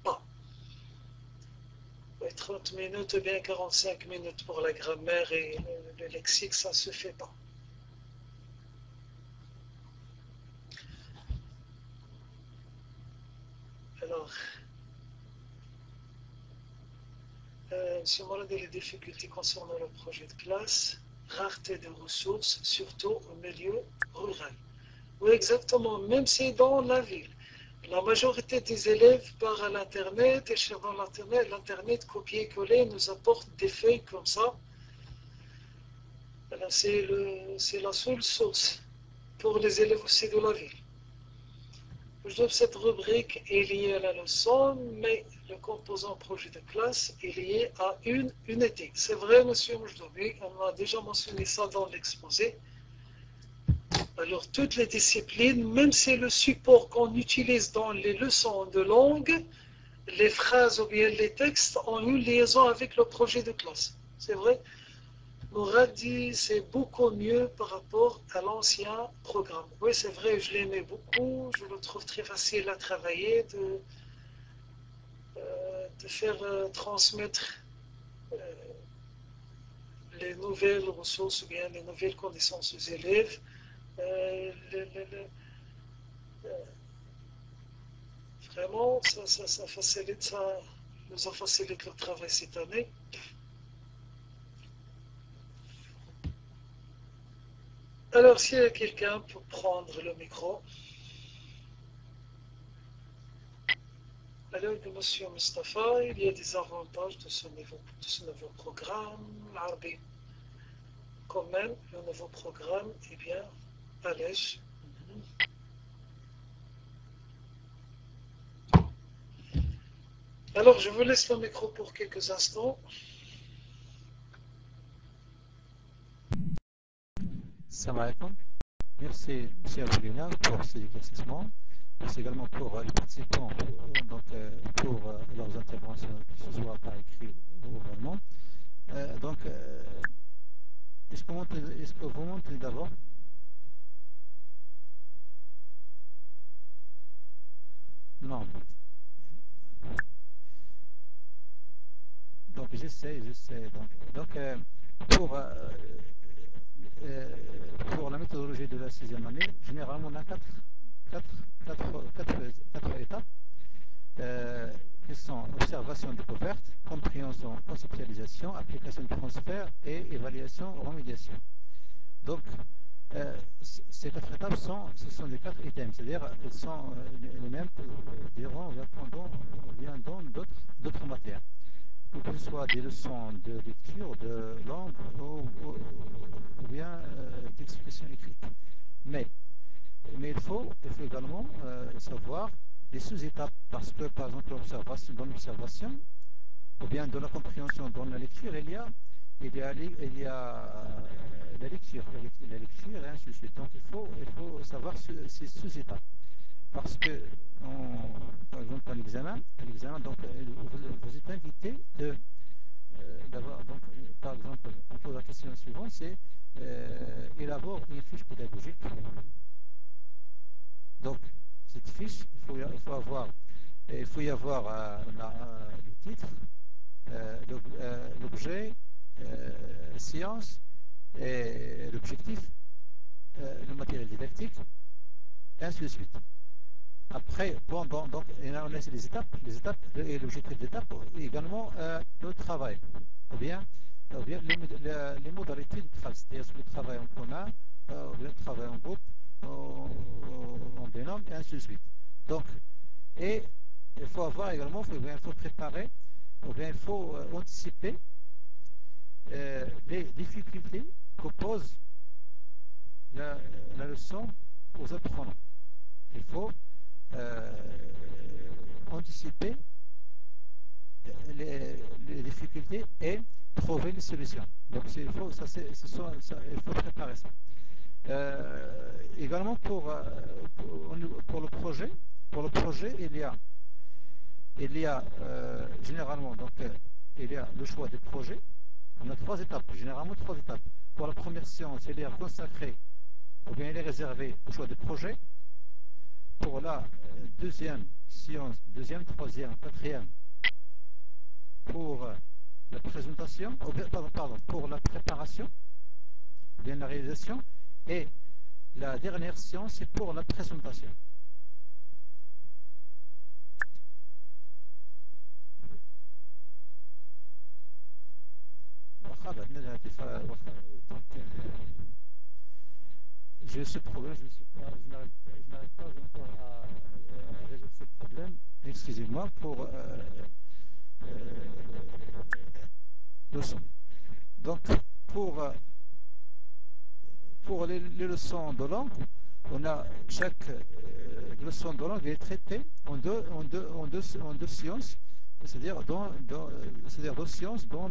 pas. 30 minutes ou bien 45 minutes pour la grammaire et le lexique, ça ne se fait pas. Alors, Monsieur Mourad, les difficultés concernant le projet de classe, rareté des ressources, surtout au milieu rural. Oui, exactement, même si dans la ville. La majorité des élèves part à l'Internet, et dans l'Internet copier-coller nous apporte des feuilles comme ça. C'est la seule source pour les élèves aussi de la ville. Cette rubrique est liée à la leçon, mais le composant projet de classe est lié à une unité. C'est vrai, monsieur Moujdobi, on a déjà mentionné ça dans l'exposé. Alors, toutes les disciplines, même si le support qu'on utilise dans les leçons de langue, les phrases ou bien les textes ont une liaison avec le projet de classe. C'est vrai. Mourad dit c'est beaucoup mieux par rapport à l'ancien programme. Oui, c'est vrai, je l'aimais beaucoup, je le trouve très facile à travailler, de faire transmettre les nouvelles ressources ou bien les nouvelles connaissances aux élèves. Vraiment, ça facilite, ça nous a facilité le travail cette année. Alors, s'il y a quelqu'un pour prendre le micro. Alors, monsieur Mustafa, il y a des avantages de ce nouveau programme. L'Arabie, quand même, le nouveau programme est bien allège. Alors, je vous laisse le micro pour quelques instants. Salam alaikum. Merci, M. Aboulina, pour ces éclaircissements. Merci également pour les participants pour leurs interventions, que ce soit par écrit ou oralement. Est-ce que vous montez d'abord? Non. Donc j'essaie. Pour la méthodologie de la 6e année, généralement on a quatre étapes. qui sont observation découverte, compréhension, conceptualisation, application de transfert et évaluation, remédiation. Donc, ces 4 étapes ce sont les 4 items, c'est-à-dire elles sont les mêmes pendant d'autres matières, que ce soit des leçons de lecture, de langue ou bien d'expression écrite. Mais il faut également savoir les sous-étapes, parce que par exemple dans l'observation ou bien dans la compréhension, dans la lecture, il y a la lecture et ainsi de suite. Donc il faut savoir ces sous-étapes, parce que par exemple à l'examen, donc vous êtes invité d'avoir, donc par exemple, on pose la question suivante, c'est élabore une fiche pédagogique. Donc cette fiche, il faut y avoir le titre, l'objet, science, et l'objectif, le matériel didactique, et ainsi de suite. Après, donc, on laisse les étapes et l'objectif d'étape, et également le travail, ou bien les modalités de travail, c'est-à-dire le travail en commun, le travail en groupe, en binôme, et ainsi de suite. Donc, et il faut avoir également, il faut préparer, ou bien il faut anticiper les difficultés que pose la leçon aux apprenants. Il faut anticiper les difficultés et trouver les solutions. Donc il faut préparer ça. Également pour le projet, il y a généralement donc il y a le choix des projets. On a 3 étapes, généralement 3 étapes. Pour la première séance, il est consacré, ou bien il est réservé au choix des projets. Pour la deuxième séance, troisième, quatrième, pour la présentation, pour la préparation, ou bien la réalisation, et la dernière séance, c'est pour la présentation. J'ai ce problème, je n'arrive pas encore à résoudre ce problème. Excusez-moi pour le son. Donc, pour les leçons de langue, on a chaque leçon de langue est traitée en deux séances. C'est-à-dire dans 2 séances dans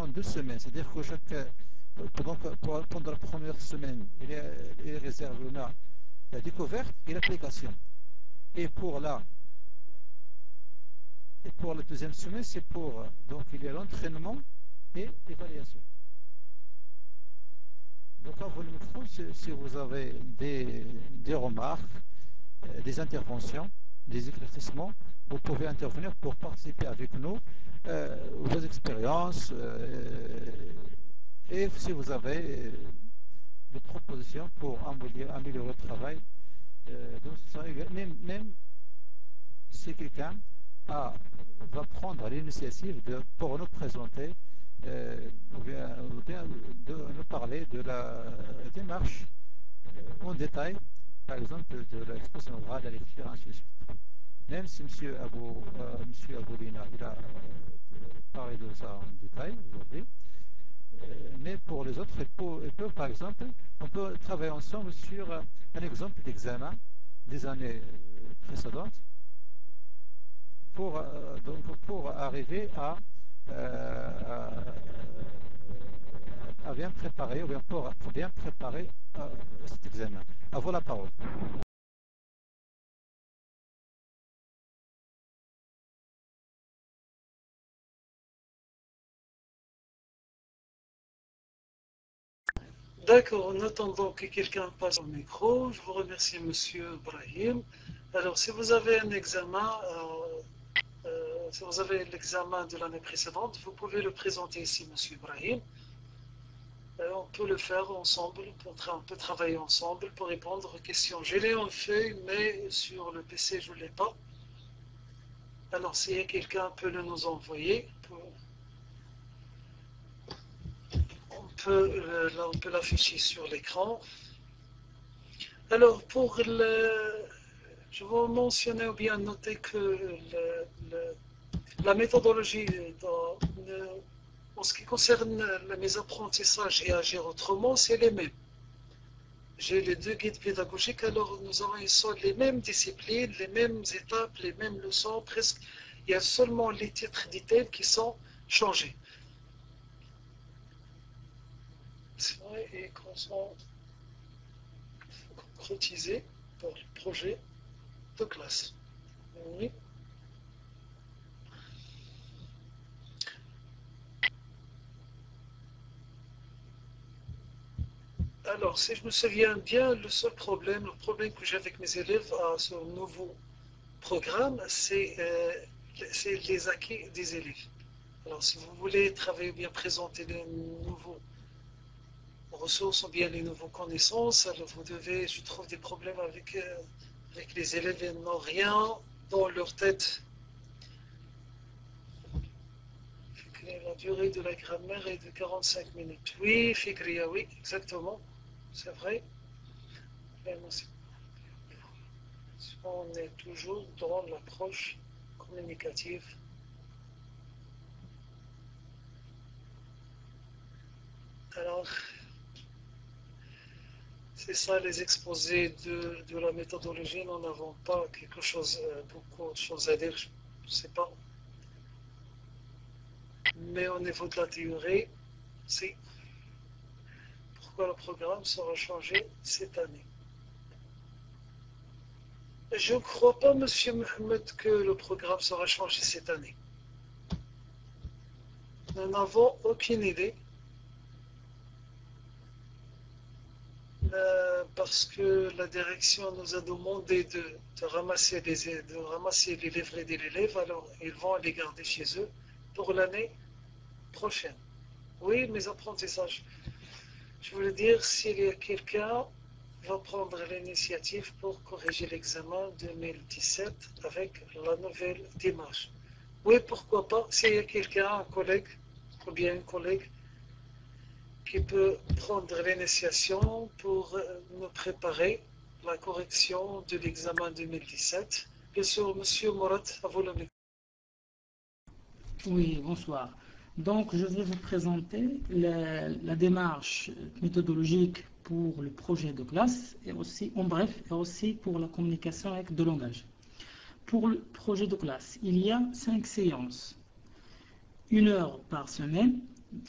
2 semaines. C'est-à-dire que pendant la première semaine, il est réservé la découverte et l'application. Et pour la deuxième semaine, donc il y a l'entraînement et l'évaluation. Donc avant le micro, si vous avez des remarques, des interventions, des éclaircissements, vous pouvez intervenir pour participer avec nous, vos expériences, et si vous avez des propositions pour améliorer le travail, même si quelqu'un va prendre l'initiative pour nous présenter, ou bien de nous parler de la démarche en détail, par exemple de l'expression orale, la lecture, ainsi de suite. Même si M. Aboulina il a parlé de ça en détail aujourd'hui, mais pour les autres, il peut, par exemple, on peut travailler ensemble sur un exemple d'examen des années précédentes pour arriver à bien préparer, ou bien pour bien préparer cet examen. À vous la parole. D'accord, en attendant que quelqu'un passe au micro, je vous remercie Monsieur Brahim. Alors, si vous avez un examen, si vous avez l'examen de l'année précédente, vous pouvez le présenter ici, Monsieur Brahim. On peut le faire ensemble, on peut travailler ensemble pour répondre aux questions. Je l'ai en feuille, mais sur le PC, je ne l'ai pas. Alors, si quelqu'un peut le nous envoyer, là, on peut l'afficher sur l'écran. Alors, je veux mentionner ou bien noter que la méthodologie en ce qui concerne mes apprentissages et agir autrement, c'est les mêmes. J'ai les deux guides pédagogiques, alors nous avons les mêmes disciplines, les mêmes étapes, les mêmes leçons, presque. Il y a seulement les titres d'items qui sont changés. C'est vrai, et qu'on soit concrétisé pour le projet de classe. Oui. Alors, si je me souviens bien, le problème que j'ai avec mes élèves à ce nouveau programme, c'est les acquis des élèves. Alors, si vous voulez travailler ou bien présenter les nouveaux ressources ou bien les nouvelles connaissances, alors vous devez, je trouve, des problèmes avec les élèves, ils n'ont rien dans leur tête. La durée de la grammaire est de 45 minutes. Oui, Fikria, oui, exactement. C'est vrai. On est toujours dans l'approche communicative. Alors, c'est ça les exposés de la méthodologie. Nous n'avons pas beaucoup de choses à dire, je ne sais pas. Mais au niveau de la théorie, c'est pourquoi le programme sera changé cette année. Je ne crois pas, Monsieur Mohamed, que le programme sera changé cette année. Nous n'avons aucune idée. Parce que la direction nous a demandé de ramasser les livrets de l'élève, alors ils vont les garder chez eux pour l'année prochaine. Oui, mes apprentissages. Je voulais dire, s'il y a quelqu'un va prendre l'initiative pour corriger l'examen 2017 avec la nouvelle démarche. Oui, pourquoi pas, s'il y a quelqu'un, un collègue ou bien une collègue qui peut prendre l'initiation pour nous préparer la correction de l'examen 2017. Bien sûr, Monsieur Morat, à vous le micro. Oui, bonsoir. Donc, je vais vous présenter la démarche méthodologique pour le projet de classe, et aussi, en bref, et aussi pour la communication avec de langage. Pour le projet de classe, il y a 5 séances. 1 heure par semaine.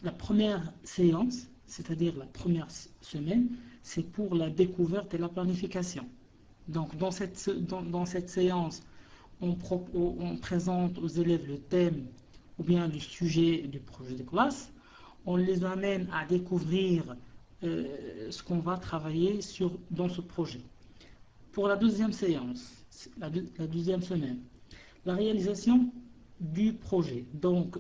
La première séance, c'est-à-dire la première semaine, c'est pour la découverte et la planification. Donc, dans cette séance, on présente aux élèves le thème ou bien le sujet du projet de classe. On les amène à découvrir ce qu'on va travailler dans ce projet. Pour la deuxième séance, la deuxième semaine, la réalisation du projet. Donc,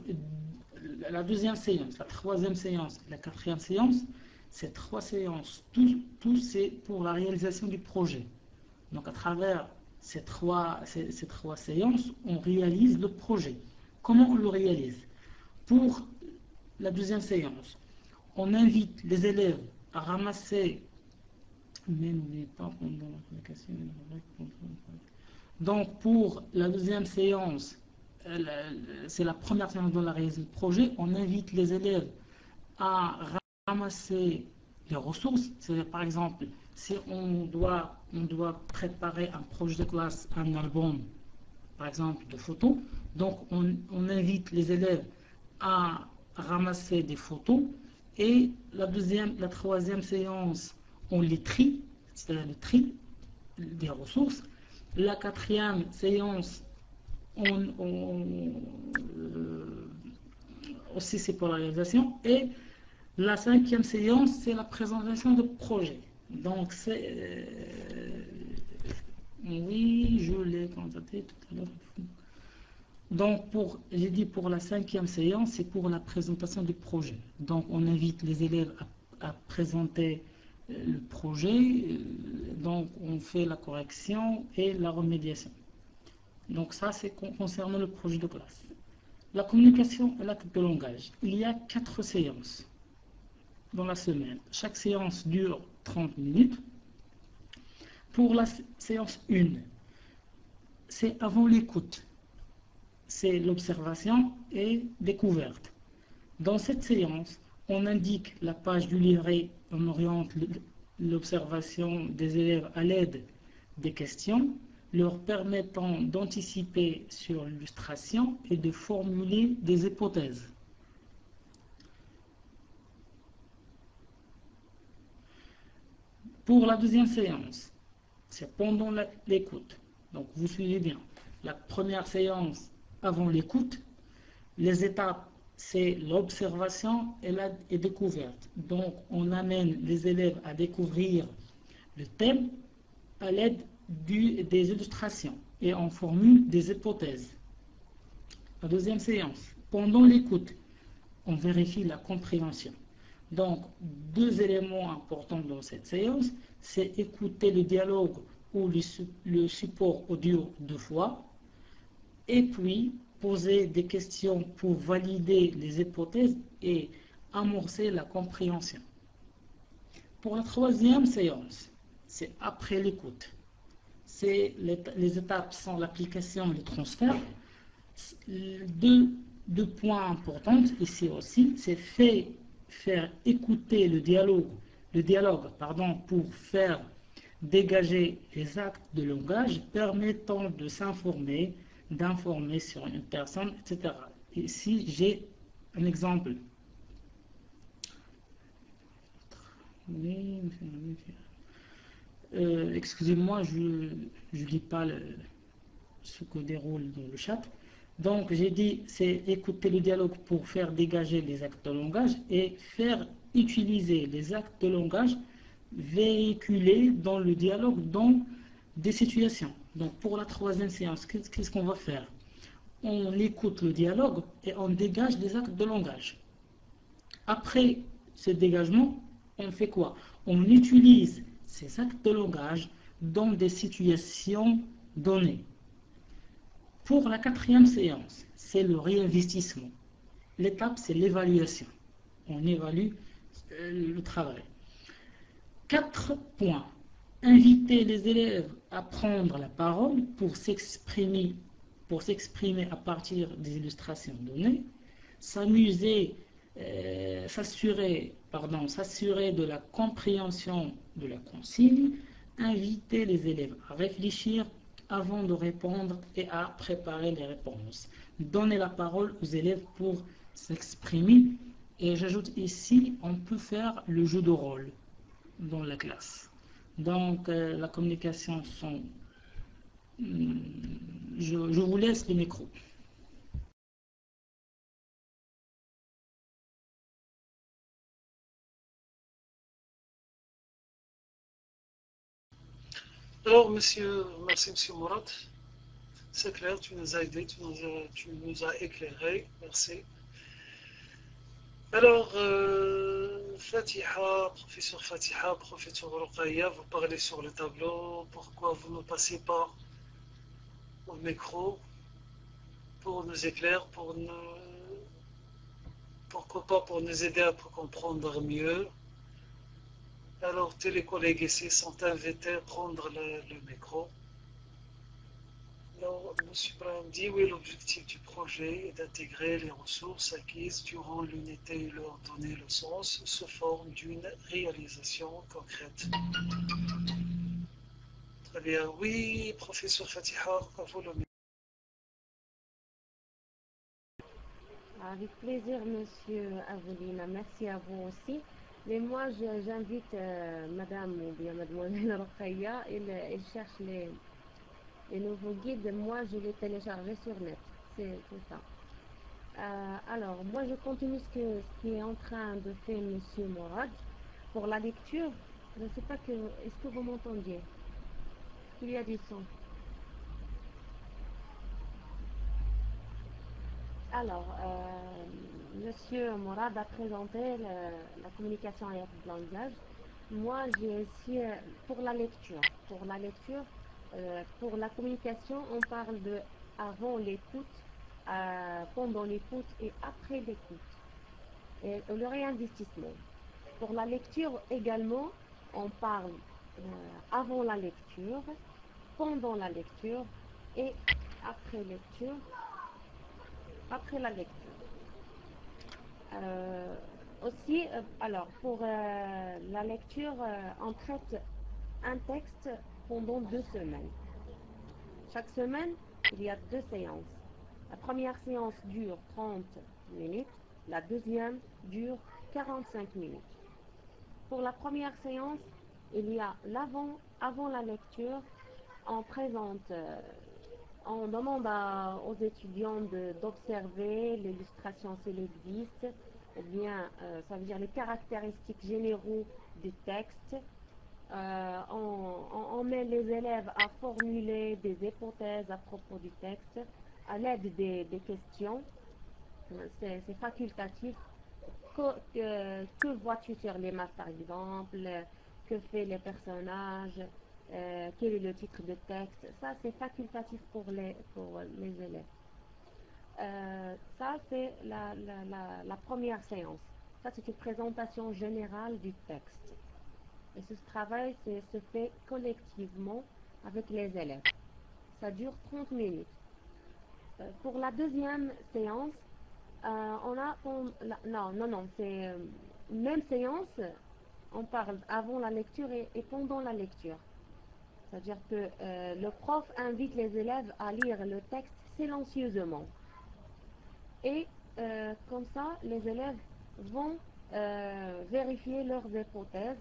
la deuxième séance, la troisième séance, la quatrième séance, ces 3 séances, tout c'est pour la réalisation du projet. Donc à travers ces trois séances, on réalise le projet. Comment on le réalise? Pour la deuxième séance, on invite les élèves à ramasser, mais n'oubliez pas pendant la communication. Donc pour la deuxième séance, c'est la première séance de la réalisation du projet, on invite les élèves à ramasser les ressources. C'est-à-dire, par exemple, si on doit préparer un projet de classe, un album, par exemple, de photos, donc on invite les élèves à ramasser des photos, et la troisième séance, on les trie, c'est-à-dire le tri des ressources. La quatrième séance, aussi c'est pour la réalisation, et la cinquième séance, c'est la présentation de projet. Donc c'est oui, je l'ai constaté tout à l'heure. Donc j'ai dit pour la cinquième séance, c'est pour la présentation du projet. Donc on invite les élèves à présenter le projet, donc on fait la correction et la remédiation. Donc ça, c'est concernant le projet de classe. La communication et l'acte de langage. Il y a 4 séances dans la semaine. Chaque séance dure 30 minutes. Pour la séance 1, c'est avant l'écoute. C'est l'observation et découverte. Dans cette séance, on indique la page du livret, on oriente l'observation des élèves à l'aide des questions, leur permettant d'anticiper sur l'illustration et de formuler des hypothèses. Pour la deuxième séance, c'est pendant l'écoute. Donc vous suivez bien. La première séance avant l'écoute, les étapes, c'est l'observation et la découverte. Donc on amène les élèves à découvrir le thème à l'aide des illustrations et on formule des hypothèses. La deuxième séance, pendant l'écoute, on vérifie la compréhension. Donc, 2 éléments importants dans cette séance, c'est écouter le dialogue ou le support audio 2 fois, et puis poser des questions pour valider les hypothèses et amorcer la compréhension. Pour la troisième séance, c'est après l'écoute. Les étapes sont l'application et le transfert. Deux points importants ici aussi, c'est faire écouter le dialogue pour faire dégager les actes de langage permettant de s'informer, d'informer sur une personne, etc. Ici, j'ai un exemple. Excusez-moi, je ne lis pas ce que déroule dans le chat. Donc, j'ai dit, c'est écouter le dialogue pour faire dégager les actes de langage et faire utiliser les actes de langage véhiculés dans le dialogue dans des situations. Donc, pour la troisième séance, qu'est-ce qu'on va faire? On écoute le dialogue et on dégage les actes de langage. Après ce dégagement, on fait quoi? On utilise ces actes de langage dans des situations données. Pour la quatrième séance, c'est le réinvestissement. L'étape, c'est l'évaluation. On évalue le travail. 4 points. Inviter les élèves à prendre la parole pour s'exprimer à partir des illustrations données. S'amuser, s'assurer de la compréhension de la consigne. Inviter les élèves à réfléchir avant de répondre et à préparer les réponses. Donner la parole aux élèves pour s'exprimer. Et j'ajoute ici, on peut faire le jeu de rôle dans la classe. Donc, la communication sont... Je vous laisse le micro. Alors, merci monsieur Mourad. C'est clair, tu nous as aidés, tu nous as éclairés. Merci. Alors, Fatiha, professeur Ruqayya, vous parlez sur le tableau. Pourquoi vous ne passez pas au micro pour nous éclairer, pourquoi pas pour nous aider à comprendre mieux? Alors, tous les collègues ici sont invités à prendre le micro. Alors, M. Brahim dit, oui, l'objectif du projet est d'intégrer les ressources acquises durant l'unité et leur donner le sens sous forme d'une réalisation concrète. Très bien. Oui, professeur Fatiha, à vous le micro. Avec plaisir, monsieur Avolina. Merci à vous aussi. Mais moi, j'invite madame ou bien mademoiselle Ruqayya, elle cherche les nouveaux guides. Moi, je les téléchargeais sur net. C'est ça. Alors, moi, je continue ce qui est en train de faire monsieur Mourad. Pour la lecture, je ne sais pas est-ce que vous m'entendiez? Il y a du son. Alors, monsieur Mourad a présenté la communication et le langage. Moi, j'ai aussi, pour la lecture, pour la communication, on parle de avant l'écoute, pendant l'écoute et après l'écoute. Et le réinvestissement. Pour la lecture également, on parle avant la lecture, pendant la lecture et après lecture, après la lecture. Aussi, alors pour la lecture, on traite un texte pendant 2 semaines. Chaque semaine, il y a 2 séances. La première séance dure 30 minutes, la deuxième dure 45 minutes. Pour la première séance, il y a avant la lecture, on présente, on demande aux étudiants d'observer l'illustration s'il existe, ou bien ça veut dire les caractéristiques généraux du texte. On met les élèves à formuler des hypothèses à propos du texte à l'aide des questions. C'est facultatif. Que vois-tu sur les maps par exemple? Que fait les personnages? Quel est le titre de texte? Ça, c'est facultatif pour les élèves. Ça, c'est la première séance. Ça, c'est une présentation générale du texte. Et ce travail se fait collectivement avec les élèves. Ça dure 30 minutes. Pour la deuxième séance, on a... Non, c'est même séance, on parle avant la lecture et pendant la lecture. C'est-à-dire que le prof invite les élèves à lire le texte silencieusement. Et comme ça, les élèves vont vérifier leurs hypothèses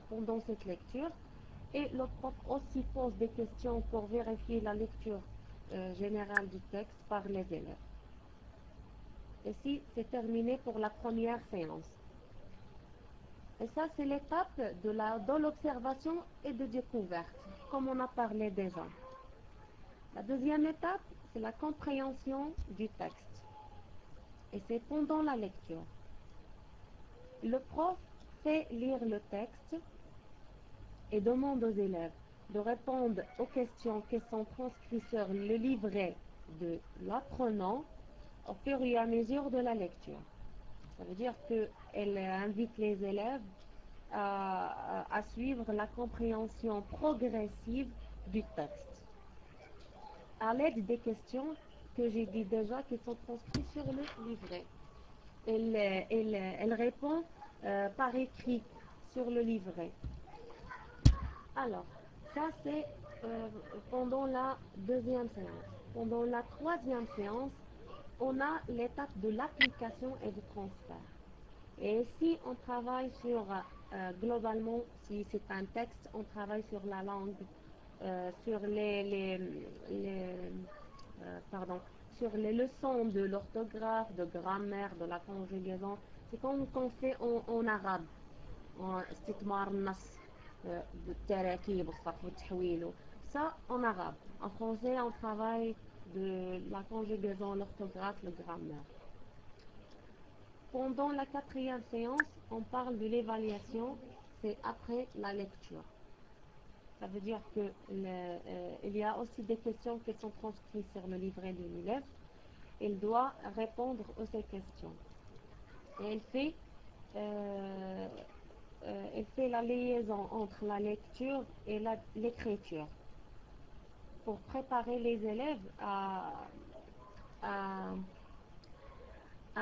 pendant cette lecture. Et le prof aussi pose des questions pour vérifier la lecture générale du texte par les élèves. Ici, c'est terminé pour la première séance. Et ça, c'est l'étape de l'observation et de découverte, comme on a parlé déjà. La deuxième étape, c'est la compréhension du texte. Et c'est pendant la lecture. Le prof fait lire le texte et demande aux élèves de répondre aux questions qui sont transcrites sur le livret de l'apprenant au fur et à mesure de la lecture. Ça veut dire qu'elle invite les élèves à suivre la compréhension progressive du texte à l'aide des questions que j'ai dit déjà qui sont transcrites sur le livret. Elle répond par écrit sur le livret. Alors, ça c'est pendant la deuxième séance. Pendant la troisième séance, on a l'étape de l'application et du transfert. Et si on travaille sur, globalement, si c'est un texte, on travaille sur la langue, sur sur les leçons de l'orthographe, de grammaire, de la conjugaison. C'est comme qu'on fait en arabe. استثمار النص بالتراكيب والصرف والتحويل. Ça en arabe. En français, on travaille de la conjugaison, l'orthographe, le grammaire. Pendant la quatrième séance, on parle de l'évaluation, c'est après la lecture. Ça veut dire qu'il y a aussi des questions qui sont transcrites sur le livret de l'élève. Il doit répondre à ces questions. Et elle fait la liaison entre la lecture et l'écriture pour préparer les élèves à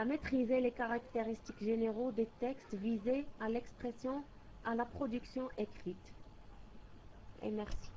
maîtriser les caractéristiques généraux des textes visés à l'expression, à la production écrite. Et merci.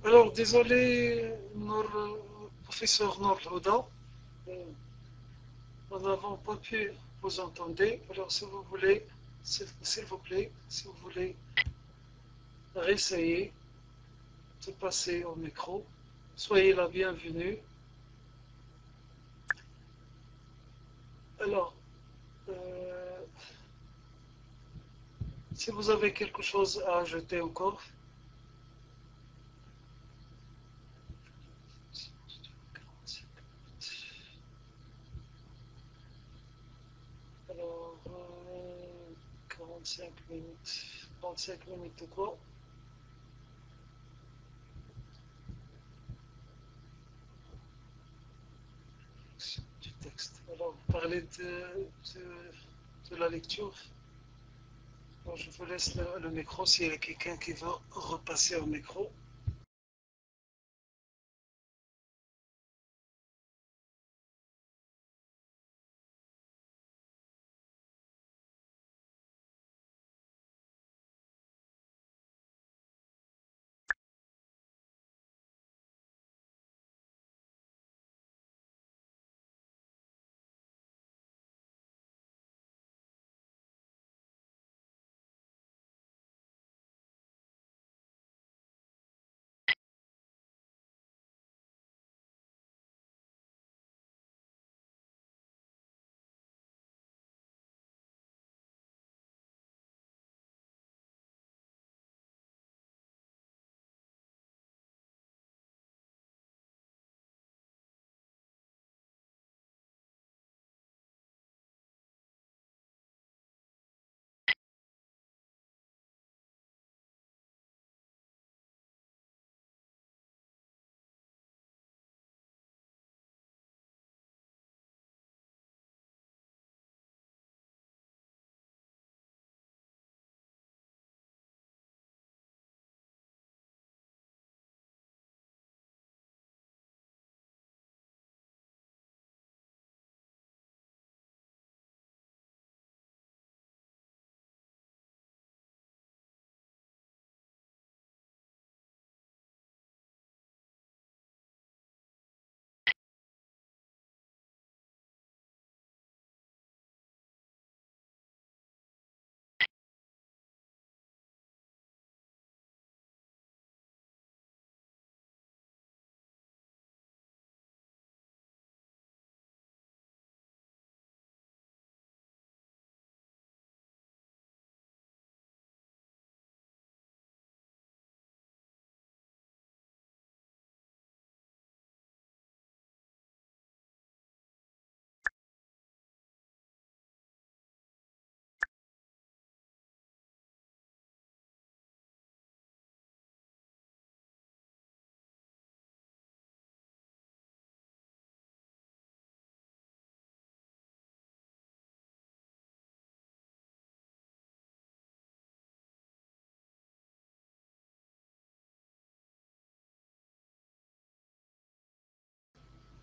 Alors, désolé, professeur Nour Houda, nous n'avons pas pu vous entendre. Alors, si vous voulez, s'il vous plaît, si vous voulez réessayer de passer au micro, soyez la bienvenue. Alors, si vous avez quelque chose à ajouter encore. Alors, 45 minutes. 35 minutes de quoi? Du texte. Alors, parler de la lecture. Alors, je vous laisse le micro s'il y a quelqu'un qui veut repasser au micro.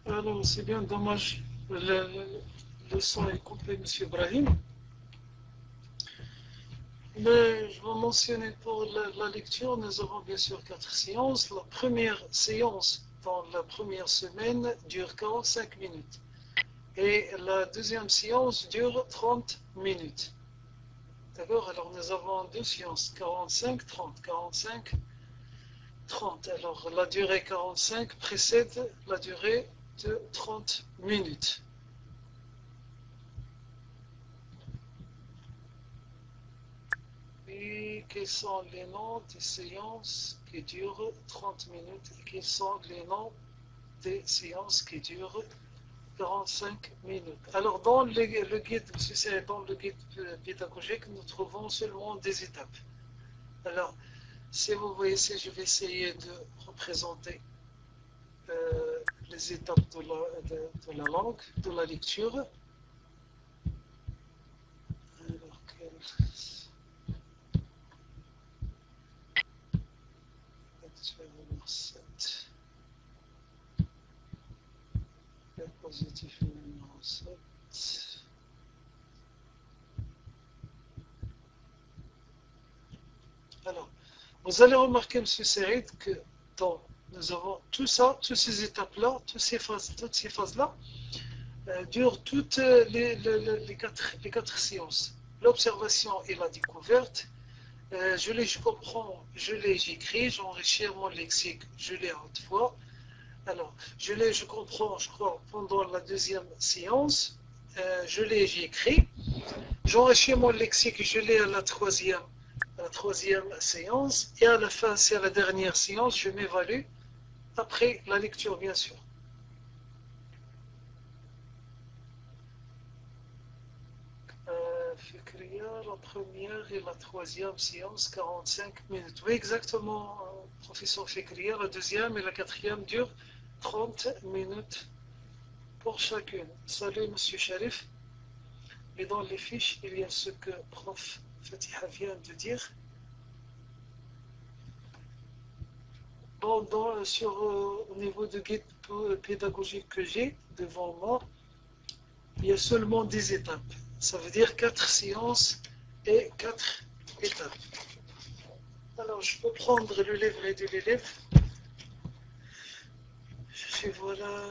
Alors, c'est bien dommage. Le son est coupé, M. Ibrahim. Mais je vais mentionner pour la lecture, nous avons bien sûr 4 séances. La première séance dans la première semaine dure 45 minutes. Et la deuxième séance dure 30 minutes. D'accord? Alors nous avons deux séances, 45, 30, 45, 30. Alors la durée 45 précède la durée de 30 minutes. Et quels sont les noms des séances qui durent 30 minutes et quels sont les noms des séances qui durent 45 minutes. Alors dans le guide, c'est dans le guide pédagogique, nous trouvons seulement des étapes. Alors, si vous voyez ici, je vais essayer de représenter les étapes de la langue, de la lecture. Alors, numéro 7. Le positif numéro 7. Alors, vous allez remarquer, M. Saïd, que dans nous avons tout ça, toutes ces étapes-là, toutes ces phases-là, durent toutes les quatre séances. L'observation et la découverte, je comprends, j'écris, j'enrichis mon lexique, je l'ai à haute voix. Alors, je comprends, je crois, pendant la deuxième séance, j'écris, j'enrichis mon lexique, je l'ai à la troisième séance, et à la fin, c'est à la dernière séance, je m'évalue, après la lecture, bien sûr. La première et la troisième séance, 45 minutes. Oui, exactement, professeur Fikriya. La deuxième et la quatrième durent 30 minutes pour chacune. Salut, monsieur Sharif. Et dans les fiches, il y a ce que prof Fatiha vient de dire. Bon, au niveau du guide pédagogique que j'ai devant moi, il y a seulement 10 étapes. Ça veut dire 4 séances et 4 étapes. Alors, je peux prendre le livret de l'élève. Voilà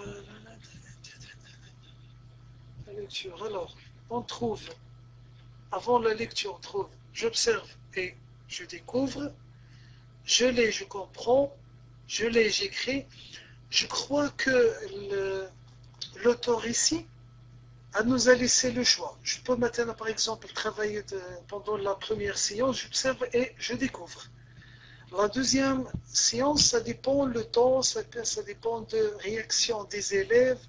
la lecture. Alors, on trouve, avant la lecture, on trouve j'observe et je découvre, je lis, je comprends, je lis, j'écris. Je crois que l'auteur ici nous a laissé le choix. Je peux maintenant, par exemple, travailler pendant la première séance, j'observe et je découvre. La deuxième séance, ça dépend le temps, ça dépend de réaction des élèves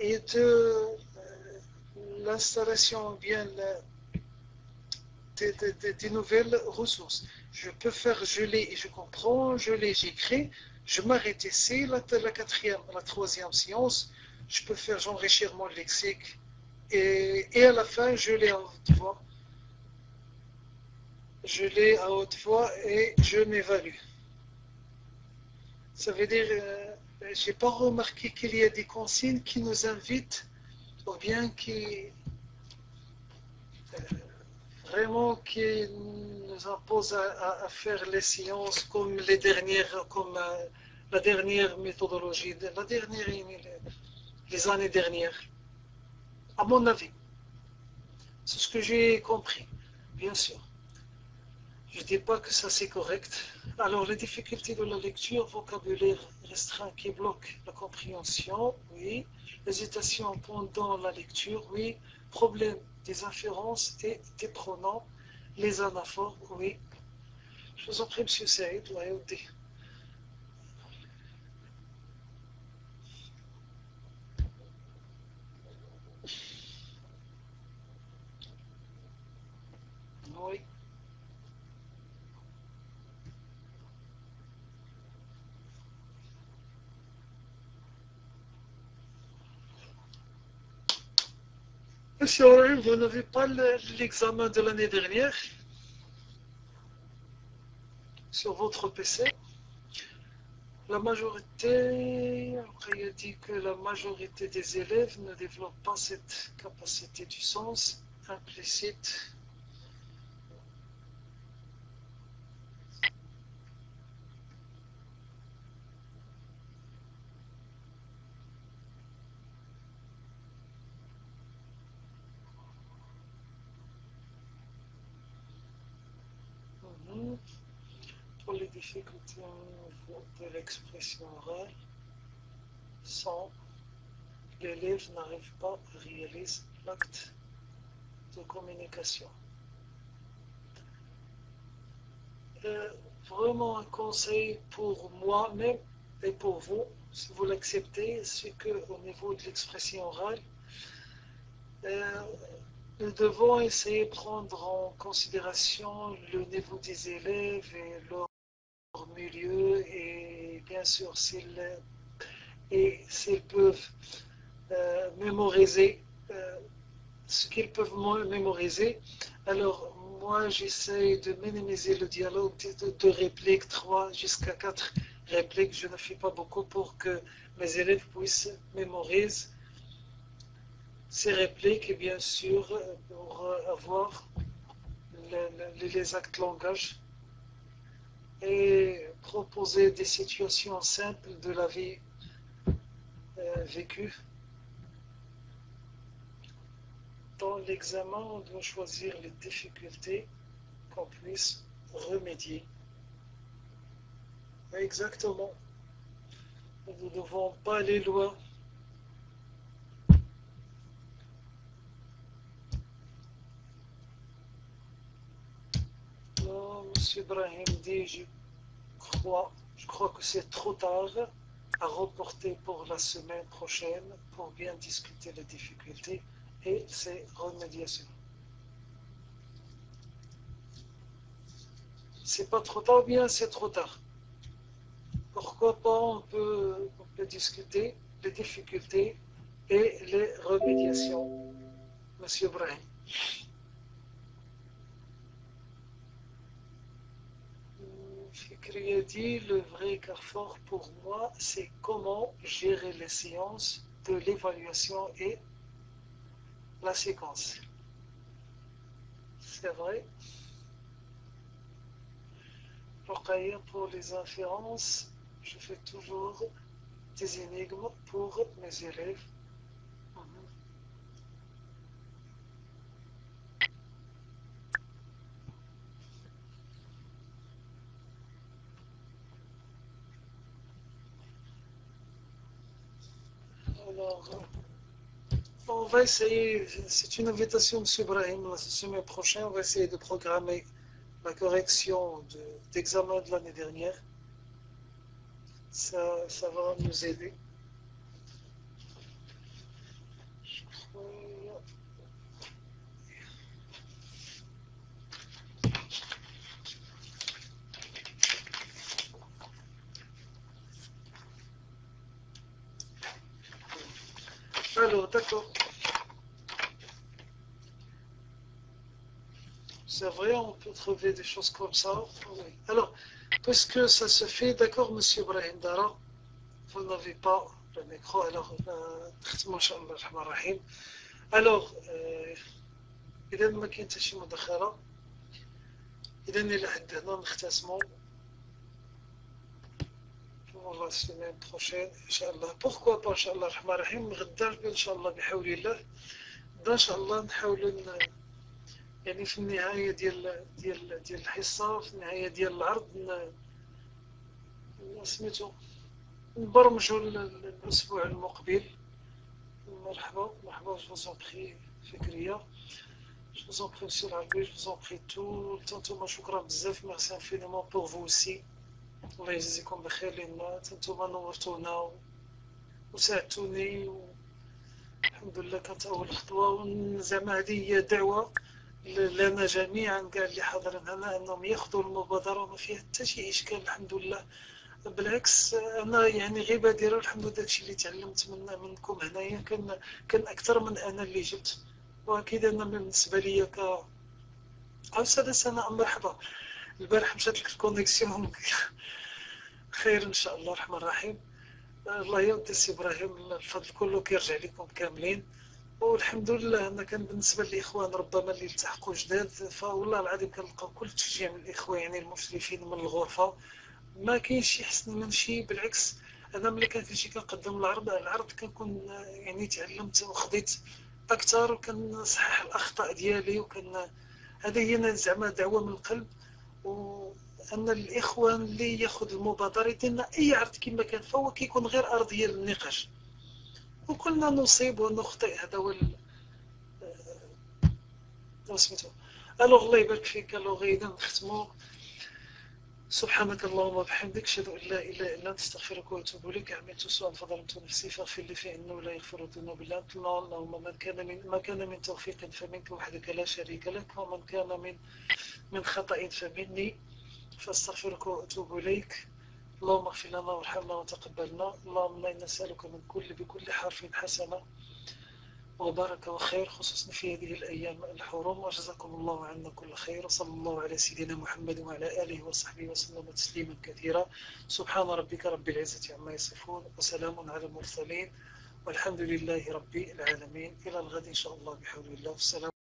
et de l'installation bien des nouvelles ressources. Je peux faire je lis et je comprends, je lis, j'écris, je m'arrête ici, la troisième séance, je peux faire j'enrichir mon lexique et à la fin je lis à haute voix. Je lis à haute voix et je m'évalue. Ça veut dire, j'ai pas remarqué qu'il y a des consignes qui nous invitent ou bien qui vraiment qui nous imposent à faire les séances comme la dernière méthodologie, les années dernières. À mon avis, c'est ce que j'ai compris, bien sûr. Je ne dis pas que ça c'est correct. Alors les difficultés de la lecture, vocabulaire restreint qui bloque la compréhension, oui. Hésitation pendant la lecture, oui. Problème des inférences et des pronoms, les anaphores, oui. Je vous en prie, monsieur Saïd, l'AOD. Oui. Monsieur Aurel, vous n'avez pas l'examen de l'année dernière sur votre PC? La majorité, après il a dit que la majorité des élèves ne développent pas cette capacité du sens implicite. Pour les difficultés au niveau de l'expression orale, sans l'élève n'arrive pas à réaliser l'acte de communication. Vraiment un conseil pour moi-même et pour vous, si vous l'acceptez, c'est qu'au niveau de l'expression orale, nous devons essayer de prendre en considération le niveau des élèves et leur milieu et bien sûr s'ils peuvent mémoriser ce qu'ils peuvent mémoriser. Alors moi j'essaie de minimiser le dialogue de répliques, 3 jusqu'à 4 répliques. Je ne fais pas beaucoup pour que mes élèves puissent mémoriser ces répliques et bien sûr pour avoir les actes langage. et proposer des situations simples de la vie vécue. Dans l'examen, on doit choisir les difficultés qu'on puisse remédier. Exactement. Nous ne devons pas aller loin. Non, M. Ibrahim dit, je crois que c'est trop tard à reporter pour la semaine prochaine pour bien discuter les difficultés et ses remédiations. C'est pas trop tard ou bien c'est trop tard? Pourquoi pas on peut discuter les difficultés et les remédiations, Monsieur Ibrahim. Fikri a dit, le vrai carrefour pour moi, c'est comment gérer les séances de l'évaluation et la séquence. C'est vrai. Pour les inférences, je fais toujours des énigmes pour mes élèves. Alors, on va essayer, c'est une invitation, M. Ibrahim, la semaine prochaine, on va essayer de programmer la correction d'examen de l'année dernière. Ça va nous aider. Alors, d'accord. C'est vrai, on peut trouver des choses comme ça. Oui. Alors, puisque ça se fait, d'accord, Monsieur Ibrahim Dara, vous n'avez pas le micro, alors, alors, إذا ما كاين حتى شي مداخلة، إذا إلى حد هنا نختتمو pour la semaine prochaine إن شاء الله. Pourquoi pas إن شاء الله الرحمن الرحيم غدا إن شاء الله بحول الله إن شاء الله نحاولوا يعني في النهاية ديال الحصة، في النهاية ديال العرض سميتو نبرمجوا الأسبوع المقبل. مرحبا je vous en prie فكرية. Je vous en prie, monsieur Larbi, je vous en prie tout le temps. Thomas, شكرا بزاف. Merci infiniment pour vous aussi. الله يجزيكم بخير لنا. انتم نورتونا وساعدتوني. الحمد لله كانت أول خطوة. زعما هذه هي دعوة لنا جميعا كاع اللي حاضرين هنا أنهم ياخذوا المبادرة وما فيها حتى شي إشكال. الحمد لله. بالعكس أنا يعني غير بادرة الحمد لله. داكشي اللي تعلمت منكم هنايا كان أكثر من أنا اللي جبت. واكيد انا بالنسبه لي أستاذ سناء مرحبا. البارح مشات لك الكونيكسيون خير ان شاء الله الرحمن الرحيم. الله يودي سي ابراهيم، الفضل كله كيرجع لكم كاملين. والحمد لله انا كان بالنسبه للاخوان ربما اللي التحقوا جداد، فوالله العظيم كنلقاو كل تشجيع من الاخوه يعني المشرفين من الغرفه. ما كاينش شي حسن من شي، بالعكس انا ملي كنجي كنقدم العرض كنكون يعني تعلمت وخديت أكثر وكنصحح الأخطاء ديالي. هذه هي زعما دعوة من القلب، وأن الإخوان اللي ياخذ المبادرة يديرنا أي عرض كما كان فهو كيكون غير أرضية للنقاش، وكلنا نصيب ونخطئ. هذا هو سميتو. ألوغ الله يبارك فيك. ألوغ إذا نختمو. سبحانك اللهم وبحمدك أشهد أن لا إله إلا أنت أستغفرك وأتوب إليك. عملت سوءا فظلمت نفسي فاغفر لي فإنه لا يغفر الذنوب إلا أنت. اللهم ما كان من توفيق فمنك وحدك لا شريك لك، ومن كان من خطأ فمني فاستغفرك وأتوب إليك. اللهم اغفر لنا وارحمنا وتقبلنا. اللهم إنا نسألك بكل حرف حسنة وبركة وخير، خصوصا في هذه الأيام الحرم. وجزاكم الله عنا كل خير، وصلى الله على سيدنا محمد وعلى آله وصحبه وسلم تسليما كثيرا. سبحان ربك رب العزة عما يصفون وسلام على المرسلين والحمد لله رب العالمين. إلى الغد إن شاء الله بحول الله. والسلام.